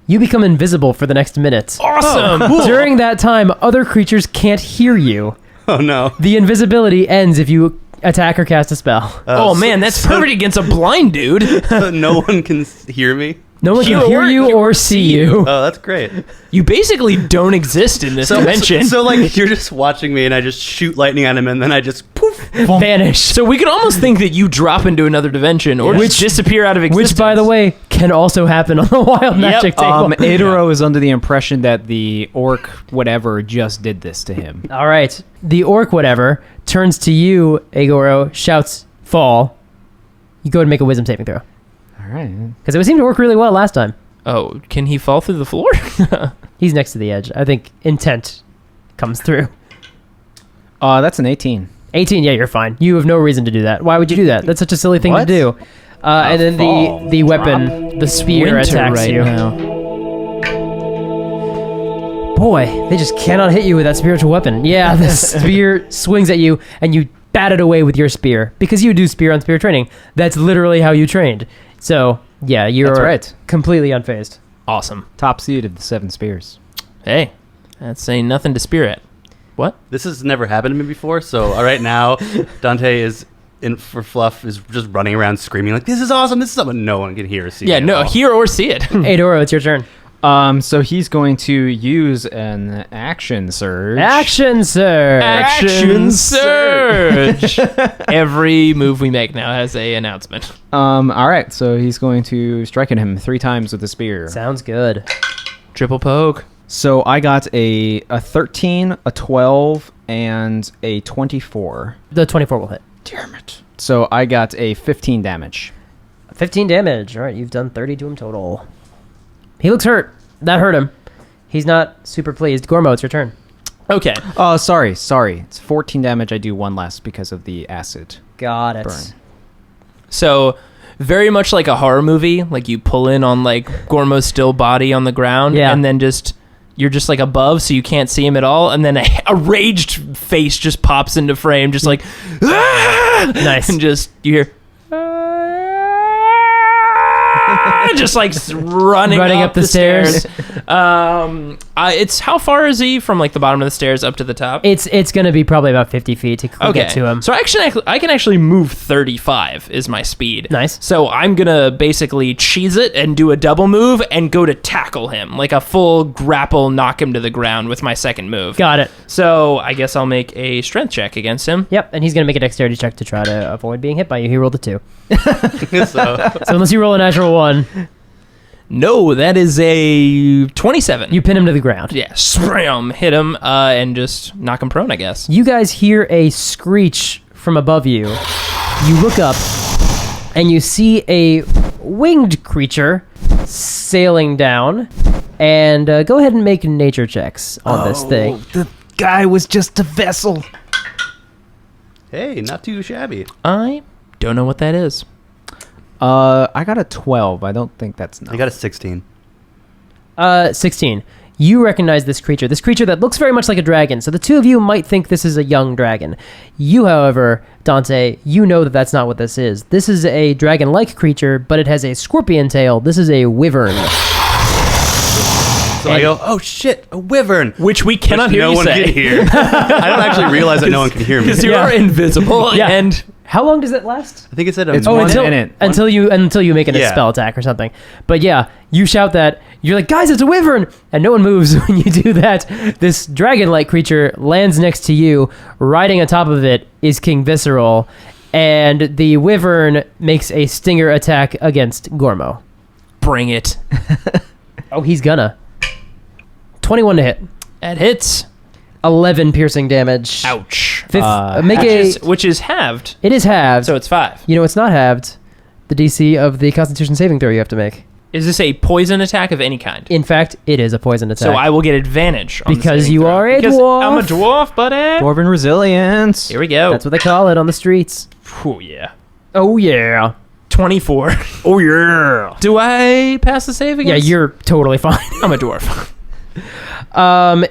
You become invisible for the next minute. Awesome. During that time, other creatures can't hear you. Oh, no. The invisibility ends if you attack or cast a spell. Oh man, that's perfect against a blind dude. No one can hear me? No one can hear you or see you. Oh, that's great. You basically don't exist in this dimension. So, like, you're just watching me and I just shoot lightning at him and then I just poof. Vanish. So we could almost think that you drop into another dimension or just disappear out of existence. Which, by the way, can also happen on the wild magic table. Aedoro is under the impression that the orc whatever just did this to him. All right. The orc, whatever, turns to you, Aedoro, shouts, fall. You go ahead and make a wisdom saving throw. All right. Because it seemed to work really well last time. Oh, can he fall through the floor? He's next to the edge. I think intent comes through. That's an 18. 18, yeah, you're fine. You have no reason to do that. Why would you do that? That's such a silly thing to do. And then the weapon, the spear, Winter attacks right you. now. Boy, they just cannot hit you with that spiritual weapon. Yeah, the spear swings at you, and you bat it away with your spear. Because you do spear on spear training. That's literally how you trained. So, yeah, you're completely unfazed. Awesome. Top seed of the 7 spears. Hey, that's saying nothing to spear at. What? This has never happened to me before, so right now, Dante is in for fluff, is just running around screaming like, "This is awesome! This is something no one can hear or see." Yeah, no, hear or see it. Aedoro, it's your turn. So he's going to use an action surge. Action surge. Action surge. Every move we make now has a announcement. All right, so he's going to strike at him 3 times with the spear. Sounds good. Triple poke. So I got a 13, a 12, and a 24. The 24 will hit. Damn it. So I got a 15 damage. 15 damage. All right, you've done 30 to him total. He looks hurt. That hurt him. He's not super pleased. Gormo, it's your turn. Okay. Oh, sorry. It's 14 damage. I do 1 less because of the acid. Got it. Burn. So, very much like a horror movie. Like, you pull in on, like, Gormo's still body on the ground. Yeah. And then you're just, like, above, so you can't see him at all. And then a raged face just pops into frame, just like, ah! Nice. And just, you hear... just like running up the stairs. It's how far is he from like the bottom of the stairs up to the top? It's gonna be probably about 50 feet to get to him. So I can actually move 35 is my speed. Nice. So I'm gonna basically cheese it and do a double move and go to tackle him, like a full grapple, knock him to the ground with my second move. Got it. So I guess I'll make a strength check against him. Yep, and he's gonna make a dexterity check to try to avoid being hit by you. He rolled a 2. So So unless you roll a natural 1, No, that is a 27. you pin him to the ground. Yeah, spram, hit him, and just knock him prone, I guess. You guys hear a screech from above you. You look up, and you see a winged creature sailing down. And go ahead and make nature checks on this thing. The guy was just a vessel. hey, not too shabby. I don't know what that is. I got a 12. I don't think that's enough. I got a 16. 16. You recognize this creature that looks very much like a dragon. So the two of you might think this is a young dragon. You, however, Dante, you know that that's not what this is. This is a dragon-like creature, but it has a scorpion tail. This is a wyvern. So I go, oh shit, a wyvern. Which we cannot hear no you one say. can hear. I don't actually realize that no one can hear me. Because you are invisible, Yeah. and How long does it last? I think it said It's a one minute. minute. Until you make it a Yeah. spell attack or something. But yeah, you shout that. You're like, guys, it's a wyvern, and no one moves when you do that. This dragon-like creature lands next to you. Riding on top of it is King Visceral, and the wyvern makes a stinger attack against Gormo. bring it. Oh, he's gonna. 21 to hit. That hits. 11 piercing damage. Ouch. Make Which is halved, It is halved. so it's 5. You know, it's not halved. The DC of the Constitution saving throw you have to make. Is this a poison attack of any kind? In fact, it is a poison attack. So I will get advantage on the Because saving you throw. are a Because dwarf. I'm a dwarf, buddy. Dwarven resilience. Here we go. That's what they call it on the streets. Oh, yeah. Oh, yeah. 24. Oh yeah. Do I pass the save Yeah, against? you're totally fine. I'm a dwarf.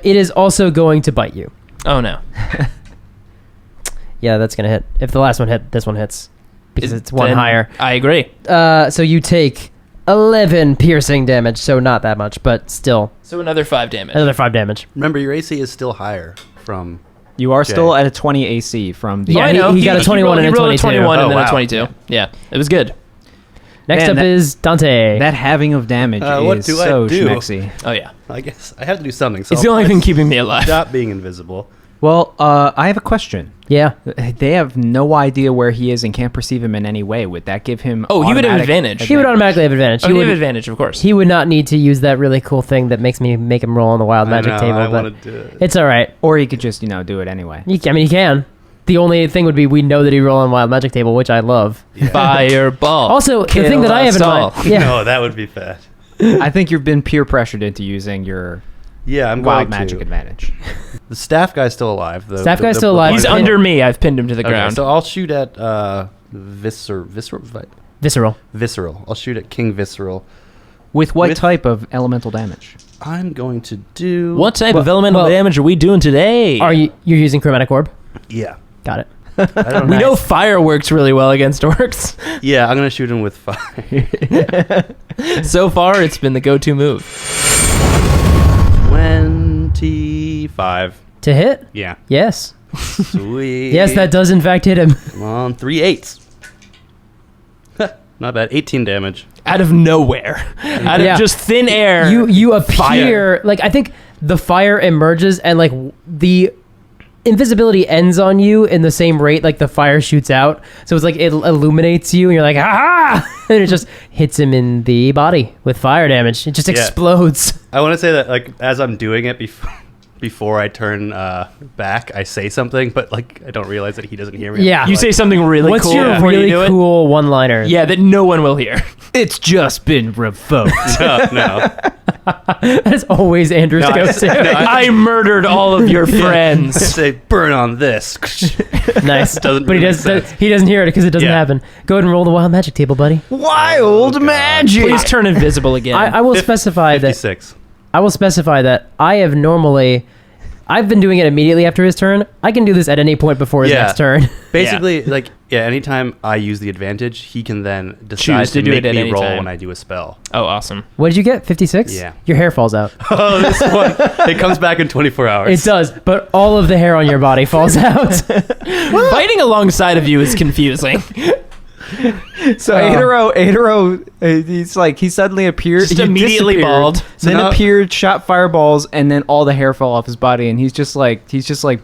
It is also going to bite you. Oh, no. Yeah, that's going to hit. If the last one hit, this one hits. Because it's one Then higher. I agree. So you take 11 piercing damage, so not that much, but still. So another 5 damage. Another 5 damage. Remember, your AC is still higher from... You are Jay. still at a 20 AC from the. Yeah, I know. he got a 21 and a he rolled 22. 21 and Oh, then a wow. 22. Yeah, it was good. Next Man, up that- is Dante. That halving of damage What is do I so do? schmexy. Oh, yeah. I guess I have to do something. So It's the only thing keeping me alive. Stop being invisible. Well, I have a question. Yeah. They have no idea where he is and can't perceive him in any way. Would that give him? Oh, he would have automatic advantage. He would automatically have advantage. Oh, He he have would, advantage, of course. he would not need to use that really cool thing that makes me make him roll on the wild magic I know, table. I but want to do it. it's all right. Or he could just, do it anyway. He can. The only thing would be we know that he roll on wild magic table, which I love. Fireball. Also, the thing that I have in mind. Yeah. No, that would be bad. I think you've been peer pressured into using your Yeah, I'm wild going magic to. advantage. The staff guy's still alive. Staff guy's still alive. He's under me. I've pinned him to the Okay, ground. so I'll shoot at Visceral. Visceral. I'll shoot at King Visceral. With what With- type of elemental damage? I'm going to do... What type of elemental damage are we doing today? You're using chromatic orb? Yeah. Got it. I don't We know fire works really well against orcs. Yeah, I'm going to shoot him with fire. So far, it's been the go-to move. 25. To hit? Yeah. Yes. Sweet. Yes, that does in fact hit him. Come on, 3 8s. Not bad. 18 damage. Out of nowhere. Out Yeah. of just thin air. You appear Fire. like I think the fire emerges and like the invisibility ends on you in the same rate like the fire shoots out. So it's like it illuminates you and you're like, aha! And it just hits him in the body with fire damage. It just explodes. I want to say that, like, as I'm doing it before I turn back, I say something, but, like, I don't realize that he doesn't hear me. Yeah. You say something really What's cool your before you really do it? cool one-liner? Yeah, that no one will hear. It's just been revoked. No. That's always Andrew's No, go-to. I murdered all of your friends. I say, burn on this. Nice. Doesn't But he really does. make sense. He doesn't hear it because it doesn't Yeah. happen. Go ahead and roll the wild magic table, buddy. Wild magic. Please turn invisible again. I will specify that. 56. I will specify that I have normally. I've been doing it immediately after his turn. I can do this at any point before his Yeah. next turn. Basically, anytime I use the advantage, he can then decide Choose to to do make it at me any roll time. when I do a spell. Oh, awesome. What did you get? 56? Yeah. Your hair falls out. Oh, this one. It comes back in 24 hours. It does, but all of the hair on your body falls out. Fighting alongside of you is confusing. So Aedoro, he suddenly appeared. Just he immediately disappeared, bald. Then now- appeared, shot fireballs, and then all the hair fell off his body, and he's just like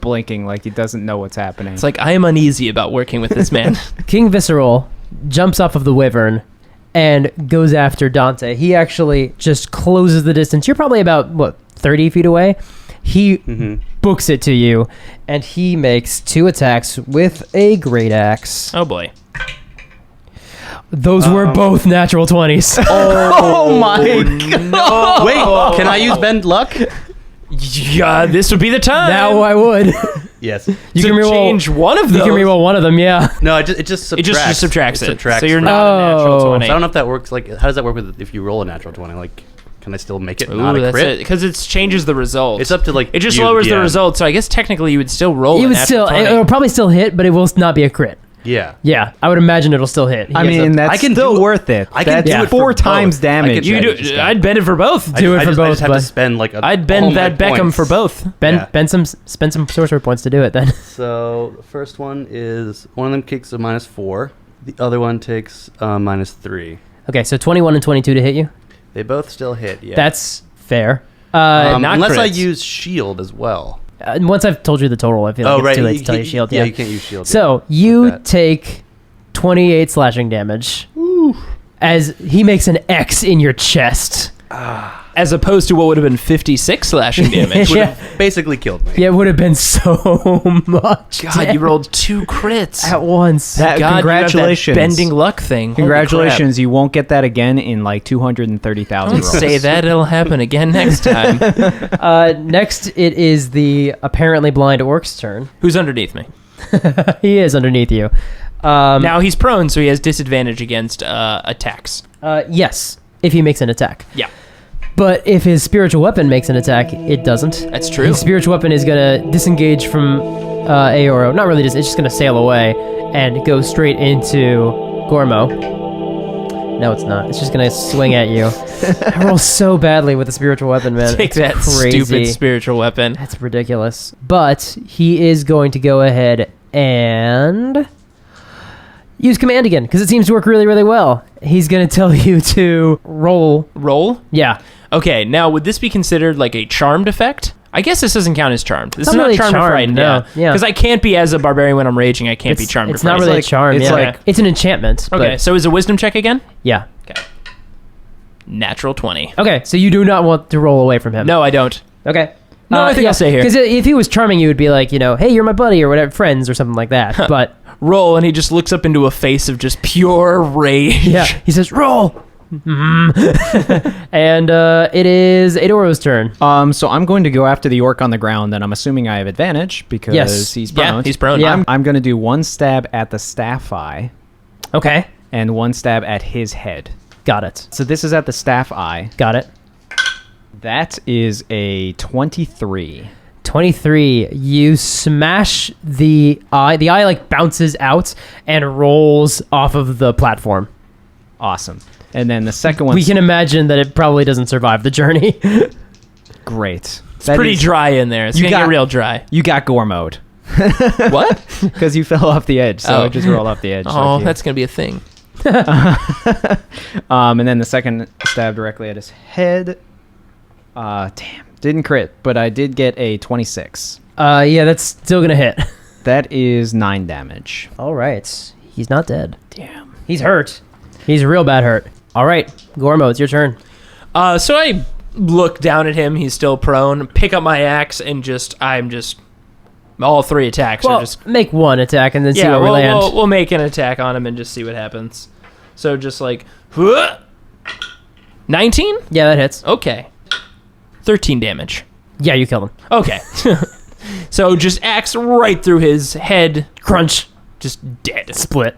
blinking, like he doesn't know what's happening. It's like, I am uneasy about working with this man. King Visceral jumps off of the wyvern and goes after Dante. He actually just closes the distance. You're probably about, 30 feet away? He books it to you, and he makes 2 attacks with a great axe. Oh, boy. Those were both natural 20s. oh my No. Wait, can I use Bend Luck? Yeah, this would be the time. Now I would. Yes. You to can reroll. change one of those. You can reroll one of them, yeah. No, it just subtracts. It just subtracts it. subtracts So you're from- not a natural Oh. 20. So I don't know if that works. Like, how does that work with if you roll a natural 20? Like, can I still make it Ooh, not a that's crit? it. Because it changes the result. It's up to, like, It just you, lowers the yeah. result. So I guess technically you would still roll It a would natural still. 20. It'll probably still hit, but it will not be a crit. Yeah. Yeah, I would imagine it'll still hit. I He gets mean, a- that's I can still do- worth it. I can That's do it for 4 both. times I damage. can You Yeah, do. just got- I'd bend it for both. Do it I for just both, have to bud. spend like I'd all bend my that Beckham points. for both. Yeah. spend some sorcerer points to do it then. So the first one is one of them takes a -4. The other one takes -3. Okay, so 21 and 22 to hit you. They both still hit. Yeah. That's fair. not unless I crits. use shield as well. Once I've told you the total, I feel like it's too late to tell you shield. Yeah, Yeah. you can't use shield. So yeah. you Like that. take 28 slashing damage as he makes an X in your chest. As opposed to what would have been 56 slashing damage. Yeah. Basically killed me. Yeah, it would have been so much. God, you rolled 2 crits. at once. That- God, congratulations. You have that bending luck thing. Holy Congratulations, you won't get that again in like 230,000 crap. rolls. Don't say that. It'll happen again next time. Next, it is the apparently blind orc's turn. Who's underneath me? He is underneath you. Now he's prone, so he has disadvantage against attacks. Yes, if he makes an attack. Yeah, But if his spiritual weapon makes an attack, it doesn't. that's true. His spiritual weapon is going to disengage from Aedoro. Not really, it's just going to sail away and go straight into Gormo. No, it's not. It's just going to swing at you. I roll so badly with the spiritual weapon, man. Take It's that crazy. stupid spiritual weapon. That's ridiculous. But he is going to go ahead and use command again, because it seems to work really, really well. He's going to tell you to roll. Roll? Yeah. Okay, now would this be considered like a charmed effect? I guess this doesn't count as charmed. This It's is not not really charmed, charmed, or frightened. no. Yeah. Because I can't be as a barbarian when I'm raging. I can't be charmed. It's or not frightened. really a like- charm. it's Yeah. like- It's an enchantment. Okay, but- so is a wisdom check again? yeah. Okay. Natural 20. Okay, so you do not want to roll away from him. No, I don't. Okay. No, I think I'll stay here. Because if he was charming, you would be like, hey, you're my buddy or whatever, friends or something like that. But Roll, and he just looks up into a face of just pure rage. yeah, he says, roll. And it is Aedoro's turn. So I'm going to go after the orc on the ground, and I'm assuming I have advantage because Yes. he's prone. Yeah, he's prone. Yeah. I'm going to do one stab at the staff eye Okay. and one stab at his head. Got it. So this is at the staff eye. Got it. That is a 23. 23. You smash the eye. The eye like bounces out and rolls off of the platform. Awesome. And then the second one. We can imagine that it probably doesn't survive the journey. Great. It's pretty dry in there. It's You going to got- get real dry. You got Gormoed. What? Because you fell off the edge, so Oh. it just rolled off the edge. Oh, like you. that's going to be a thing. And then the second stab directly at his head. Damn. Didn't crit, but I did get a 26. Yeah, that's still gonna hit. That is 9 damage. All right. He's not dead. Damn. He's hurt. He's real bad hurt. All right, Gormo, it's your turn. So I look down at him. He's still prone. Pick up my axe and all 3 attacks Well, are just. make one attack and then see Yeah, where we land. we'll make an attack on him and just see what happens. So just like 19. Yeah, that hits. Okay. 13 damage. Yeah, you killed him. Okay. So just axe right through his head. Crunch. Just dead. Split.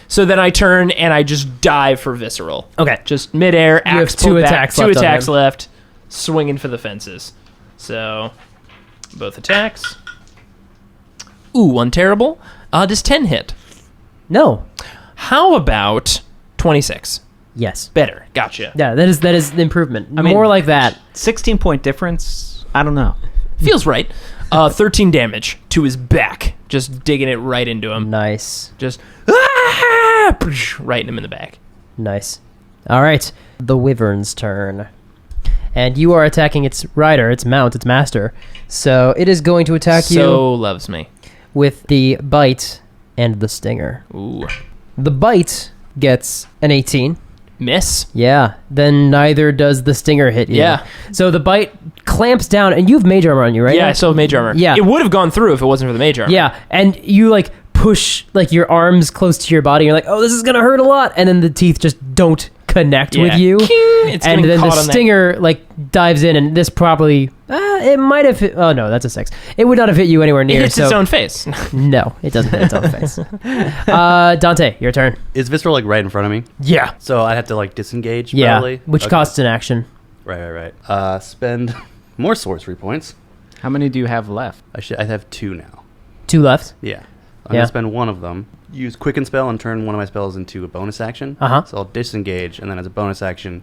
So then I turn and I just dive for visceral. Okay. Just midair. You have Axe 2 pulled back, attacks 2 left on attacks him. left. Swinging for the fences. So both attacks. Ooh, one terrible. Does 10 hit? No. How about 26? Yes. Better. Gotcha. Yeah, that is the improvement. I mean- More like that. 16-point difference? I don't know. Feels right. 13 damage to his back. Just digging it right into him. Nice. Just right in him in the back. Nice. All right. The wyvern's turn. And you are attacking its rider, its mount, its master. So it is going to attack you So loves me. with the bite and the stinger. Ooh. The bite gets an 18. Miss. Yeah. Then neither does the stinger hit you. Yeah. So the bite clamps down, and you have mage armor on you, right? Yeah, I still have mage armor. Yeah. It would have gone through if it wasn't for the mage armor. Yeah, and you like push like your arms close to your body. You're like, oh, this is gonna hurt a lot, and then the teeth just don't connect with you. It's and getting then the caught on that- stinger like dives in, and this probably it might have hit, oh no, that's a 6. It would not have hit you anywhere It near. hits so its own face. no, it doesn't hit its own face. Dante, your turn. Is visceral like right in front of me? Yeah. So I'd have to like disengage. Yeah, Probably? which Okay. costs an action. Right. Spend more sorcery points. How many do you have left? I have 2 now. 2 left. Yeah. I'm Yeah. gonna spend one of them. Use quicken spell and turn one of my spells into a bonus action. Uh-huh. So I'll disengage and then as a bonus action,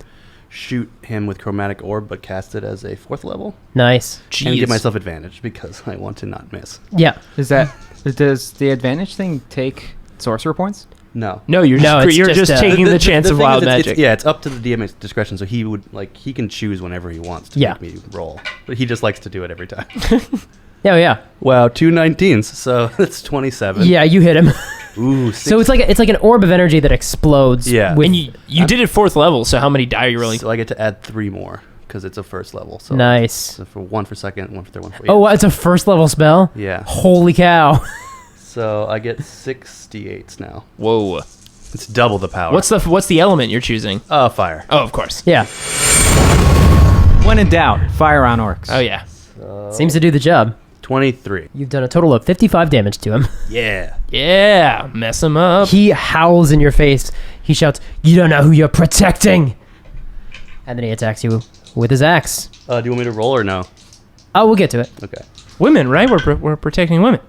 shoot him with chromatic orb, but cast it as a 4th level Nice. and give Jeez. myself advantage because I want to not miss. Yeah. Does the advantage thing take sorcerer points? No. No, you're No, it's just just, taking the chance of thing wild is magic. yeah, it's up to the DM's discretion. So he would he can choose whenever he wants to Yeah. make me roll, but he just likes to do it every time. Yeah. Wow, 2 19s, so that's 27. Yeah, you hit him. Ooh. So it's like an orb of energy that explodes. Yeah. With, And you did it 4th level, so how many die are you rolling? So I get to add 3 more because it's a first level. So nice. So for 1 for second, 1 for third, 1 for Oh, wow, it's a first level spell? Yeah. Holy cow. So I get 68s now. Whoa. It's double the power. What's the element you're choosing? Fire. Oh, of course. Yeah. When in doubt, fire on orcs. Oh, yeah. Seems to do the job. 23. You've done a total of 55 damage to him. Yeah. Yeah. Mess him up. He howls in your face. He shouts, "You don't know who you're protecting!" And then he attacks you with his axe. Do you want me to roll or no? Oh, we'll get to it. Okay. Women, right? We're protecting women.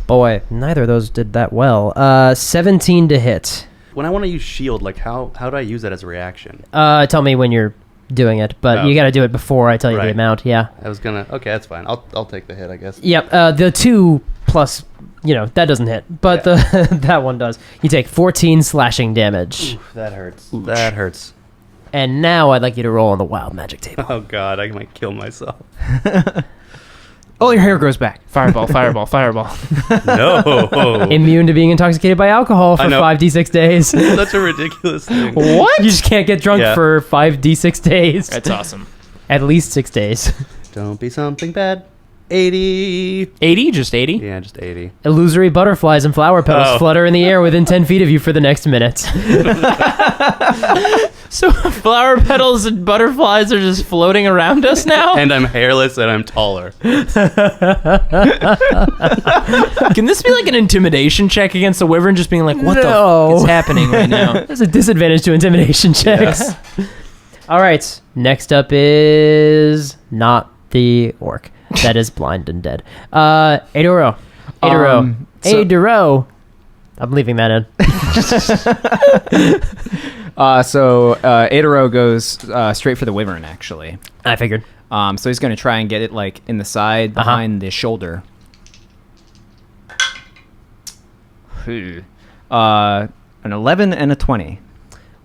Boy, neither of those did that well. 17 to hit. When I want to use shield, like how do I use that as a reaction? Tell me when you're doing it, but Oh. you got to do it before I tell you the Right. amount. Yeah. I was gonna. Okay, that's fine. I'll take the hit, I guess. Yep. The 2 plus, that doesn't hit, but the that one does. You take 14 slashing damage. Oof, that hurts. That hurts. And now I'd like you to roll on the wild magic table. Oh God, I might kill myself. Oh, your hair grows back. Fireball, fireball, fireball. No. Immune to being intoxicated by alcohol for I know. 5d6 days. Such a ridiculous thing. What? You just can't get drunk Yeah. for 5d6 days. That's awesome. At least 6 days. Don't be something bad. 80. 80? Just 80? Yeah, just 80. Illusory butterflies and flower petals flutter in the air within 10 feet of you for the next minute. So flower petals and butterflies are just floating around us now? And I'm hairless and I'm taller. Can this be like an intimidation check against the wyvern, just being like, what the fuck is happening right now? There's a disadvantage to intimidation checks. All right. Next up is not the orc. That is blind and dead. Aedoro. Aedoro. I'm leaving that in. So Aedoro goes straight for the wyvern, actually. I figured. So he's going to try and get it like in the side behind the shoulder. An 11 and a 20.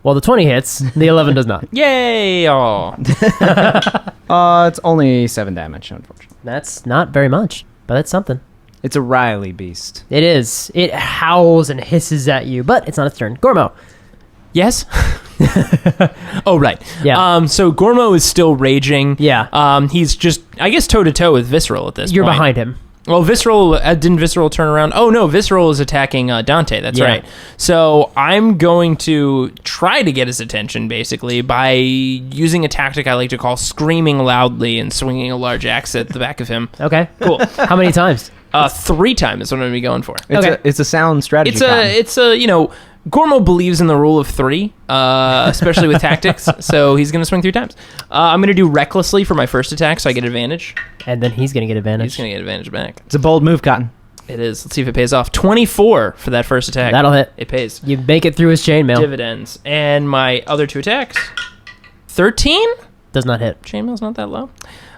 Well, the 20 hits. The 11 does not. Yay! Oh. It's only 7 damage, unfortunately. That's not very much, but that's something. It's a wily beast. It is. It howls and hisses at you, but it's not its turn. Gormo. Yes? Oh, right. Yeah. So Gormo is still raging. Yeah. He's just, I guess, toe-to-toe with Visceral at this point. You're behind him. Well, Visceral, didn't Visceral turn around? Oh, no, Visceral is attacking Dante. That's right. So I'm going to try to get his attention, basically, by using a tactic I like to call screaming loudly and swinging a large axe at the back of him. Okay, cool. How many times? 3 times is what I'm going to be going for. It's a sound strategy. It's a Gormo believes in the rule of 3, especially with tactics, so he's going to swing 3 times. I'm going to do recklessly for my first attack, so I get advantage. And then he's going to get advantage. He's going to get advantage back. It's a bold move, Cotton. It is. Let's see if it pays off. 24 for that first attack. That'll hit. It pays. You make it through his chainmail. Dividends. And my other 2 attacks. 13? Does not hit. Chainmail's not that low.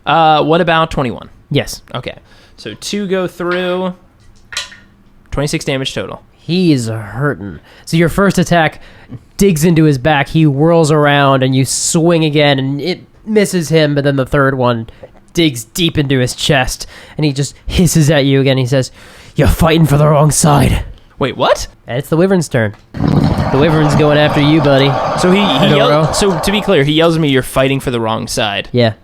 What about 21? Yes. Okay. So 2 go through. 26 damage total. He's hurting. So your first attack digs into his back. He whirls around and you swing again and it misses him. But then the third one digs deep into his chest and he just hisses at you again. He says, "You're fighting for the wrong side." Wait, what? And it's the wyvern's turn. The wyvern's going after you, buddy. So he yells, so to be clear, he yells at me, "You're fighting for the wrong side." Yeah.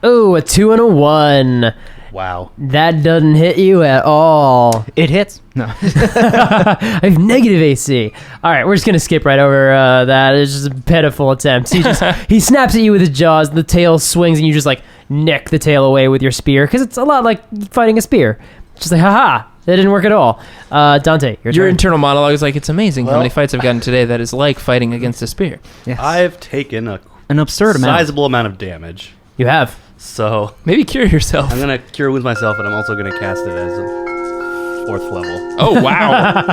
Oh, a 2 and a 1. Wow. That doesn't hit you at all. It hits. No. I have negative AC. All right, we're just gonna skip right over that. It's just a pitiful attempt. He snaps at you with his jaws. The tail swings, and you just like neck the tail away with your spear because it's a lot like fighting a spear. Just like, haha, that didn't work at all. Dante, your turn. Internal monologue is like, it's amazing how many fights I've gotten today that is like fighting against a spear. Yes. I've taken an absurd sizable amount of damage. You have. So maybe cure yourself. I'm going to cure wounds myself, and I'm also going to cast it as a 4th level. Oh, wow.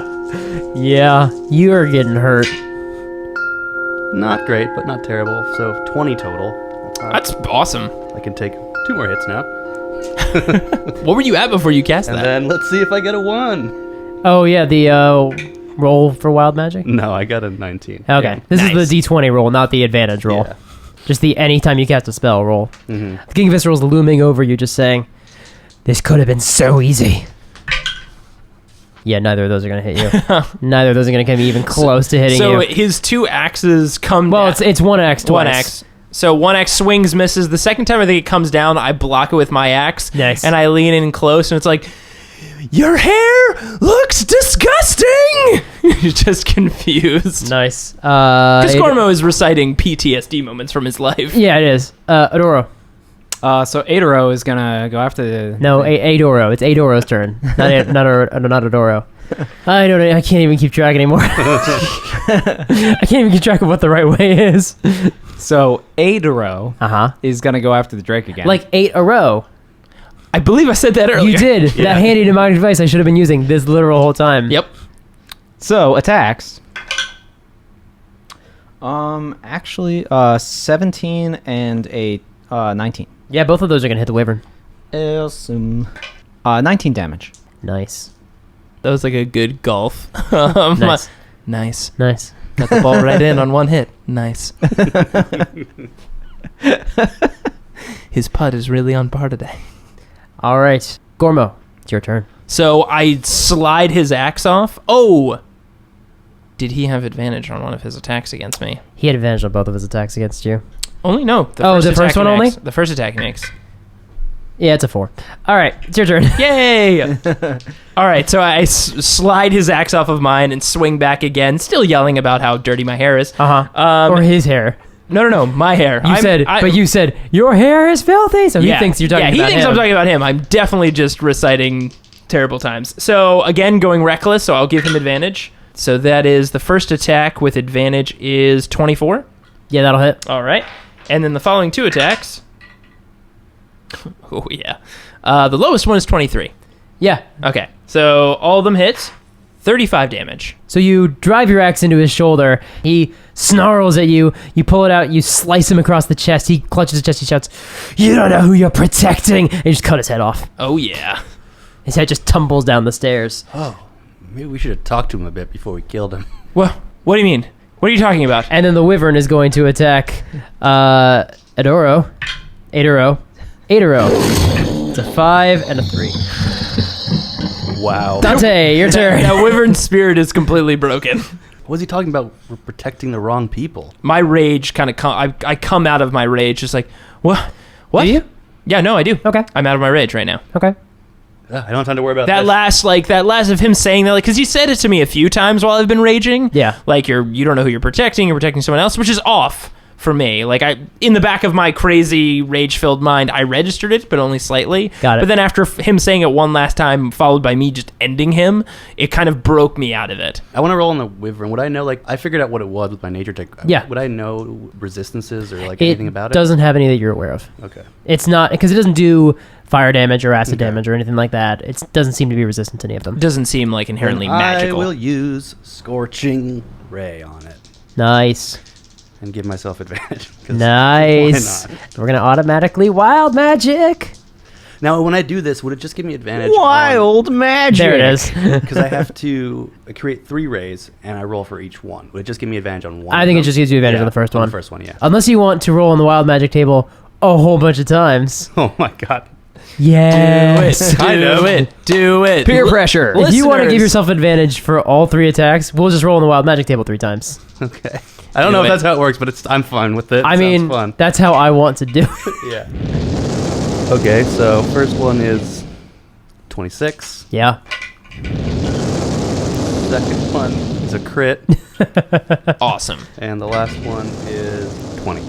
Yeah, you are getting hurt. Not great, but not terrible. So 20 total. That's awesome. I can take 2 more hits now. What were you at before you cast that? And then let's see if I get a 1. Oh, yeah, the roll for wild magic? No, I got a 19. Okay, Yeah. this is the D20 roll, not the advantage roll. Yeah. Just the anytime you cast a spell roll. Mm-hmm. The King of Visceral's looming over you, just saying, "This could have been so easy." Yeah, neither of those are going to hit you. Neither of those are going to come even close to hitting you. So his 2 axes come Well, down. it's 1 axe twice. 1 axe. So 1 axe swings, misses. The second time I think it comes down, I block it with my axe. Nice. And I lean in close, and it's like, "Your hair looks disgusting!" He's just confused. Nice. Because Gormo is reciting PTSD moments from his life. Yeah, it is. Aedoro. So Aedoro is going to go after the... No, Aedoro. It's Aedoro's turn. Not Aedoro. I don't know. I can't even keep track anymore. I can't even keep track of what the right way is. So Aedoro is going to go after the Drake again. Like 8 a row. I believe I said that earlier. You did. Yeah. That handy mnemonic device I should have been using this literal whole time. Yep. So attacks. Actually, 17 and a 19. Yeah, both of those are going to hit the wyvern. Awesome. 19 damage. Nice. That was like a good golf. Nice. Nice. Nice. Got the ball right in on 1 hit. Nice. His putt is really on par today. All right. Gormo, it's your turn. So I slide his axe off. Oh! Did he have advantage on one of his attacks against me? He had advantage on both of his attacks against you. Only no. The first one only? The first attack he makes. Yeah, it's a 4. All right, it's your turn. Yay! All right, so I slide his axe off of mine and swing back again, still yelling about how dirty my hair is. Or his hair. No, my hair. You said your hair is filthy, so he thinks you're talking about him. Yeah, he thinks I'm talking about him. I'm definitely just reciting terrible times. So again, going reckless, so I'll give him advantage. So that is the first attack with advantage is 24. Yeah, that'll hit. All right. And then the following 2 attacks. Oh, yeah. The lowest one is 23. Yeah. Okay. So all of them hits. 35 damage. So you drive your axe into his shoulder. He snarls at you. You pull it out. You slice him across the chest. He clutches his chest. He shouts, "You don't know who you're protecting!" And you just cut his head off. Oh, yeah. His head just tumbles down the stairs. Oh, maybe we should have talked to him a bit before we killed him. What do you mean? What are you talking about? And then the wyvern is going to attack Aedoro. It's a 5 and a 3. Wow. Dante, your turn. That wyvern's spirit is completely broken. What was he talking about? We're protecting the wrong people. My rage kind of I come out of my rage just like, what? Do you? Yeah, no, I do. Okay. I'm out of my rage right now. Okay. I don't have time to worry about that this. last of him saying that, like, because he said it to me a few times while I've been raging. Yeah. Like, you don't know who you're protecting someone else, which is off for me. Like, in the back of my crazy rage-filled mind, I registered it, but only slightly. Got it. But then after him saying it one last time, followed by me just ending him, it kind of broke me out of it. I want to roll on the wyvern. Would I know, like, I figured out what it was with my nature check. Yeah. Would I know resistances or, like, anything about it? It doesn't have any that you're aware of. Okay. It's not, because it doesn't do fire damage or acid damage or anything like that. It doesn't seem to be resistant to any of them. It doesn't seem, like, inherently magical. I will use Scorching Ray on it. Nice. And give myself advantage. Nice. Why not? We're going to automatically wild magic. Now, when I do this, would it just give me advantage? Wild magic. There it is. Because I have to create 3 rays, and I roll for each one. Would it just give me advantage on one? I think it just gives you advantage on the first one. On the first one, yeah. Unless you want to roll on the wild magic table a whole bunch of times. Oh my god. Yes. Do it. Peer pressure. If you want to give yourself advantage for all 3 attacks, we'll just roll on the wild magic table 3 times. Okay. I don't know if that's how it works, but I'm fine with it. I mean, fun. that's how I want to do it. Yeah. Okay, so first one is 26. Yeah. Second one is a crit. Awesome. And the last one is 20.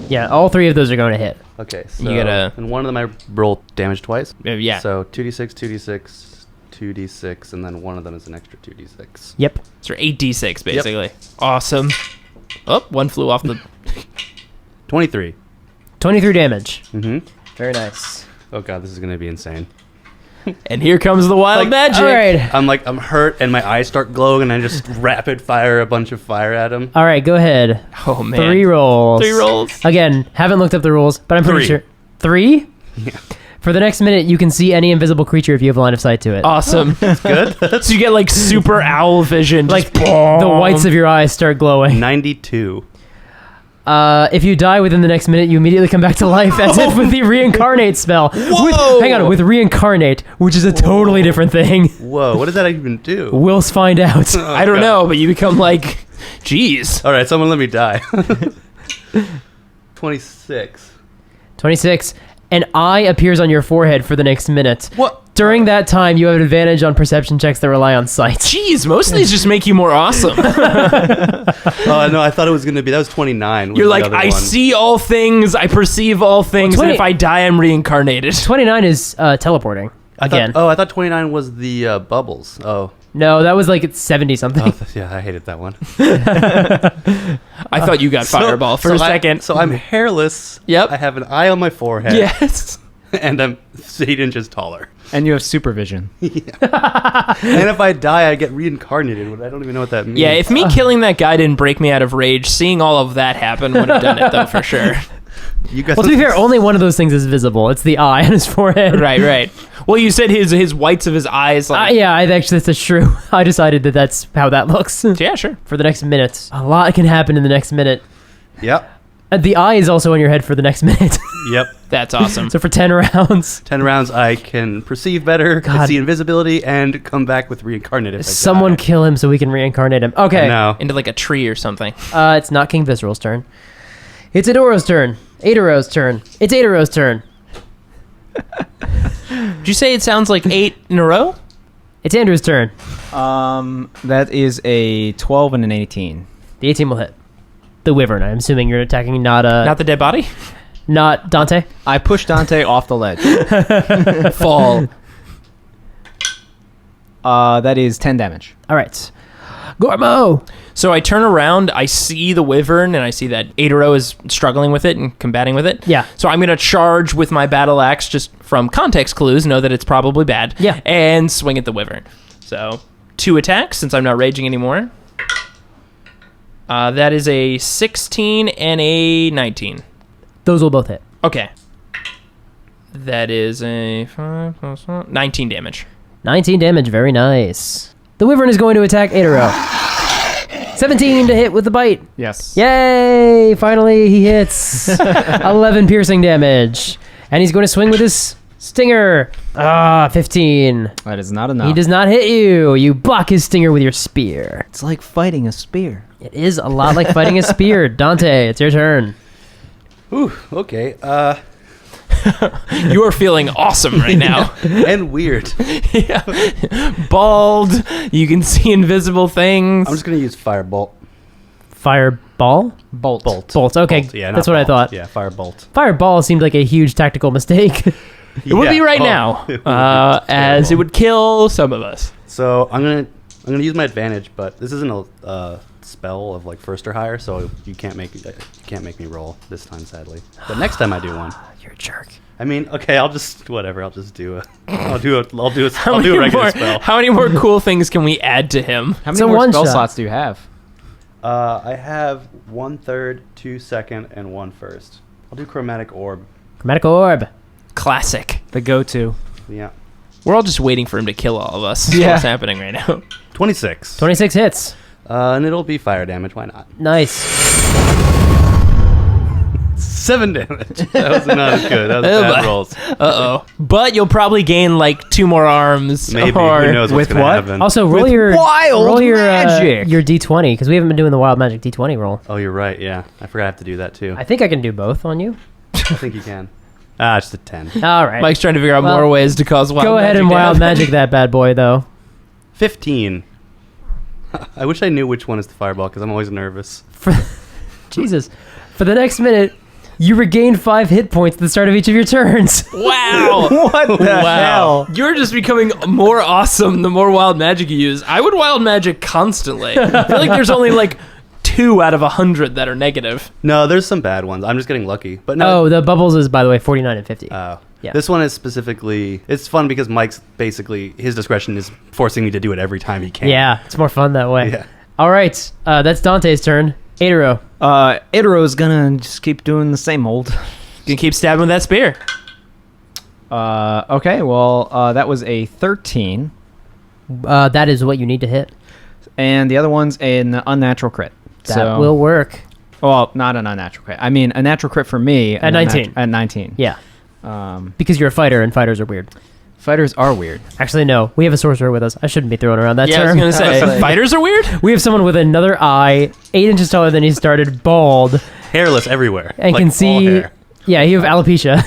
Yeah, all 3 of those are going to hit. Okay, so You gotta- and one of them I roll damage twice. Yeah. So 2d6, 2d6, 2d6, and then one of them is an extra 2d6. Yep. So 8d6, basically. Awesome. Oh, one flew off the... 23. 23 damage. Mm-hmm. Very nice. Oh god, this is gonna be insane. And here comes the wild Like, magic. All right. I'm hurt, and my eyes start glowing, and I just rapid fire a bunch of fire at him. All right, go ahead. Oh, man. 3 rolls. 3 rolls. Again, haven't looked up the rules, but I'm pretty 3. sure. 3? Yeah. For the next minute, you can see any invisible creature if you have line of sight to it. Awesome. Good. So you get, like, super owl vision. Like, just the whites of your eyes start glowing. 92. If you die within the next minute, you immediately come back to life, as if with the reincarnate spell. Whoa! Hang on, with reincarnate, which is a totally different thing. Whoa, what does that even do? We'll find out. I don't know, but you become, like... Jeez. All right, someone let me die. 26. 26. An eye appears on your forehead for the next minute. What? During that time, you have an advantage on perception checks that rely on sight. Jeez, most of these just make you more awesome. Oh, no, I thought it was going to be... That was 29. You're like, I see all things, I perceive all things, and if I die, I'm reincarnated. 29 is teleporting. Again. I thought 29 was the bubbles. Oh. No, that was like it's 70-something. Oh, yeah, I hated that one. I thought you got fireball for a second. So I'm hairless. Yep. I have an eye on my forehead. Yes. And I'm 8 inches taller. And you have supervision. And if I die, I get reincarnated. I don't even know what that means. Yeah, if me killing that guy didn't break me out of rage, seeing all of that happen would have done it, though, for sure. You guys Well, to be fair, only one of those things is visible. It's the eye on his forehead. Right. Well, you said his whites of his eyes. Like, Yeah, actually, that's true. I decided that that's how that looks. yeah, sure. For the next minute. A lot can happen in the next minute. Yep. The eye is also on your head for the next minute. Yep. That's awesome. So for 10 rounds. 10 rounds, I can perceive better, God. see invisibility, and come back with reincarnate if I Someone die. kill him so we can reincarnate him. Okay. No. Into like a tree or something. It's not King Visceral's turn. It's Aedoro's turn. Aedoro's turn. It's Aedoro's turn. Did you say it sounds like 8 in a row? It's Andrew's turn. That is a 12 and an 18. The 18 will hit. The Wyvern. I'm assuming you're attacking not the dead body? Not Dante? I push Dante off the ledge. Fall. That is 10 damage. All right. Gormo! So I turn around, I see the Wyvern, and I see that Aedoro is struggling with it and combating with it. Yeah. So I'm going to charge with my battle axe, just from context clues, know that it's probably bad. Yeah. And swing at the Wyvern. So 2 attacks, since I'm not raging anymore. That is a 16 and a 19. Those will both hit. Okay. That is a 5 plus 1, 19 damage. 19 damage. Very nice. The Wyvern is going to attack Aedoro. 17 to hit with the bite. Yes. Yay! Finally, he hits. 11 piercing damage. And he's going to swing with his stinger. 15. That is not enough. He does not hit you. You block his stinger with your spear. It's like fighting a spear. It is a lot like fighting a spear. Dante, it's your turn. Ooh, okay. You are feeling awesome right now. And weird. Yeah. Bald. You can see invisible things. I'm just going to use Firebolt. Fireball? Bolt. Bolt. Okay, Bolt, yeah, that's not what I bolt. thought. Yeah, Firebolt. Fireball seemed like a huge tactical mistake. It would be right now, as it would kill some of us. So I'm gonna use my advantage, but this isn't a spell of like first or higher, so you can't make me roll this time, sadly. But next time I do one, You're a jerk. I mean, okay, I'll just do a regular spell. How many more cool things can we add to him? How It's a many more one spell shot. slots do you have? I have 1/3, 2 second, and 1 first. I'll do chromatic orb. Chromatic orb. Classic. The go-to. Yeah, We're all just waiting for him to kill all of us. That's Yeah. what's happening right now. 26. 26 hits. And it'll be fire damage. Why not? Nice. 7 damage. That was not as good. That was Oh, bad my. rolls. Uh-oh. But you'll probably gain like 2 more arms. Maybe. Or Who knows what's with gonna what? happen? Also, roll With your wild magic. your D20 because we haven't been doing the wild magic D20 roll. Oh, you're right. Yeah, I forgot I have to do that too. I think I can do both on you. I think you can. It's a 10. All right. Mike's trying to figure out Well, more ways to cause wild Go ahead magic and to wild happen. magic that bad boy though. 15. I wish I knew which one is the fireball because I'm always nervous. Jesus. For the next minute, you regain 5 hit points at the start of each of your turns. Wow. What the Wow. You're just becoming more awesome the more wild magic you use. I would wild magic constantly. I feel like there's only like 2 out of 100 that are negative. No, there's some bad ones. I'm just getting lucky. But no. Oh, the bubbles is, by the way, 49 and 50. Yeah. This one is specifically. It's fun because Mike's basically his discretion is forcing me to do it every time he can. Yeah, it's more fun that way. Yeah. All right, that's Dante's turn. Aedoro. Aedoro's gonna just keep doing the same old. You can keep stabbing with that spear. Okay, well, that was a 13. That is what you need to hit. And the other one's an unnatural crit. That will work. Well, not an unnatural crit. I mean, a natural crit for me. At 19. At 19. Yeah. Because you're a fighter, and fighters are weird. Fighters are weird. Actually, no. We have a sorcerer with us. I shouldn't be throwing around that Yeah, term. I was going to say, fighters are weird? We have someone with another eye, 8 inches taller than he started, bald, Hairless everywhere. and Like can all see... hair. Yeah, you have alopecia.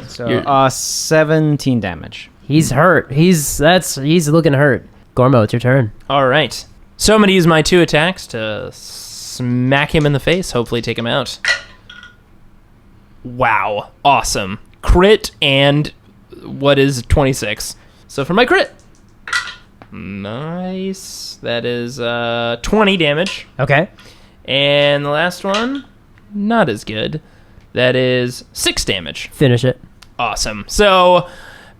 So, 17 damage. He's hurt. He's looking hurt. Gormo, it's your turn. All right. So I'm going to use my 2 attacks to smack him in the face, hopefully take him out. Wow. Awesome. Crit and what is 26. So for my crit. Nice. That is 20 damage. Okay. And the last one, not as good. That is 6 damage. Finish it. Awesome. So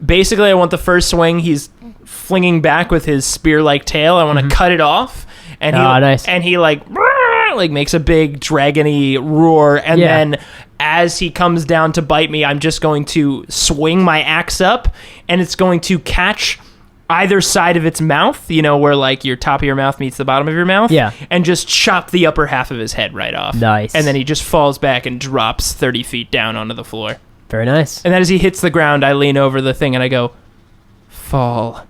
basically I want the first swing. He's flinging back with his spear-like tail. I want to cut it off. And he, nice. And he like makes a big dragon-y roar. And then as he comes down to bite me, I'm just going to swing my axe up. And it's going to catch either side of its mouth, you know, where like your top of your mouth meets the bottom of your mouth. Yeah. And just chop the upper half of his head right off. Nice. And then he just falls back and drops 30 feet down onto the floor. Very nice. And then as he hits the ground, I lean over the thing and I go, fall.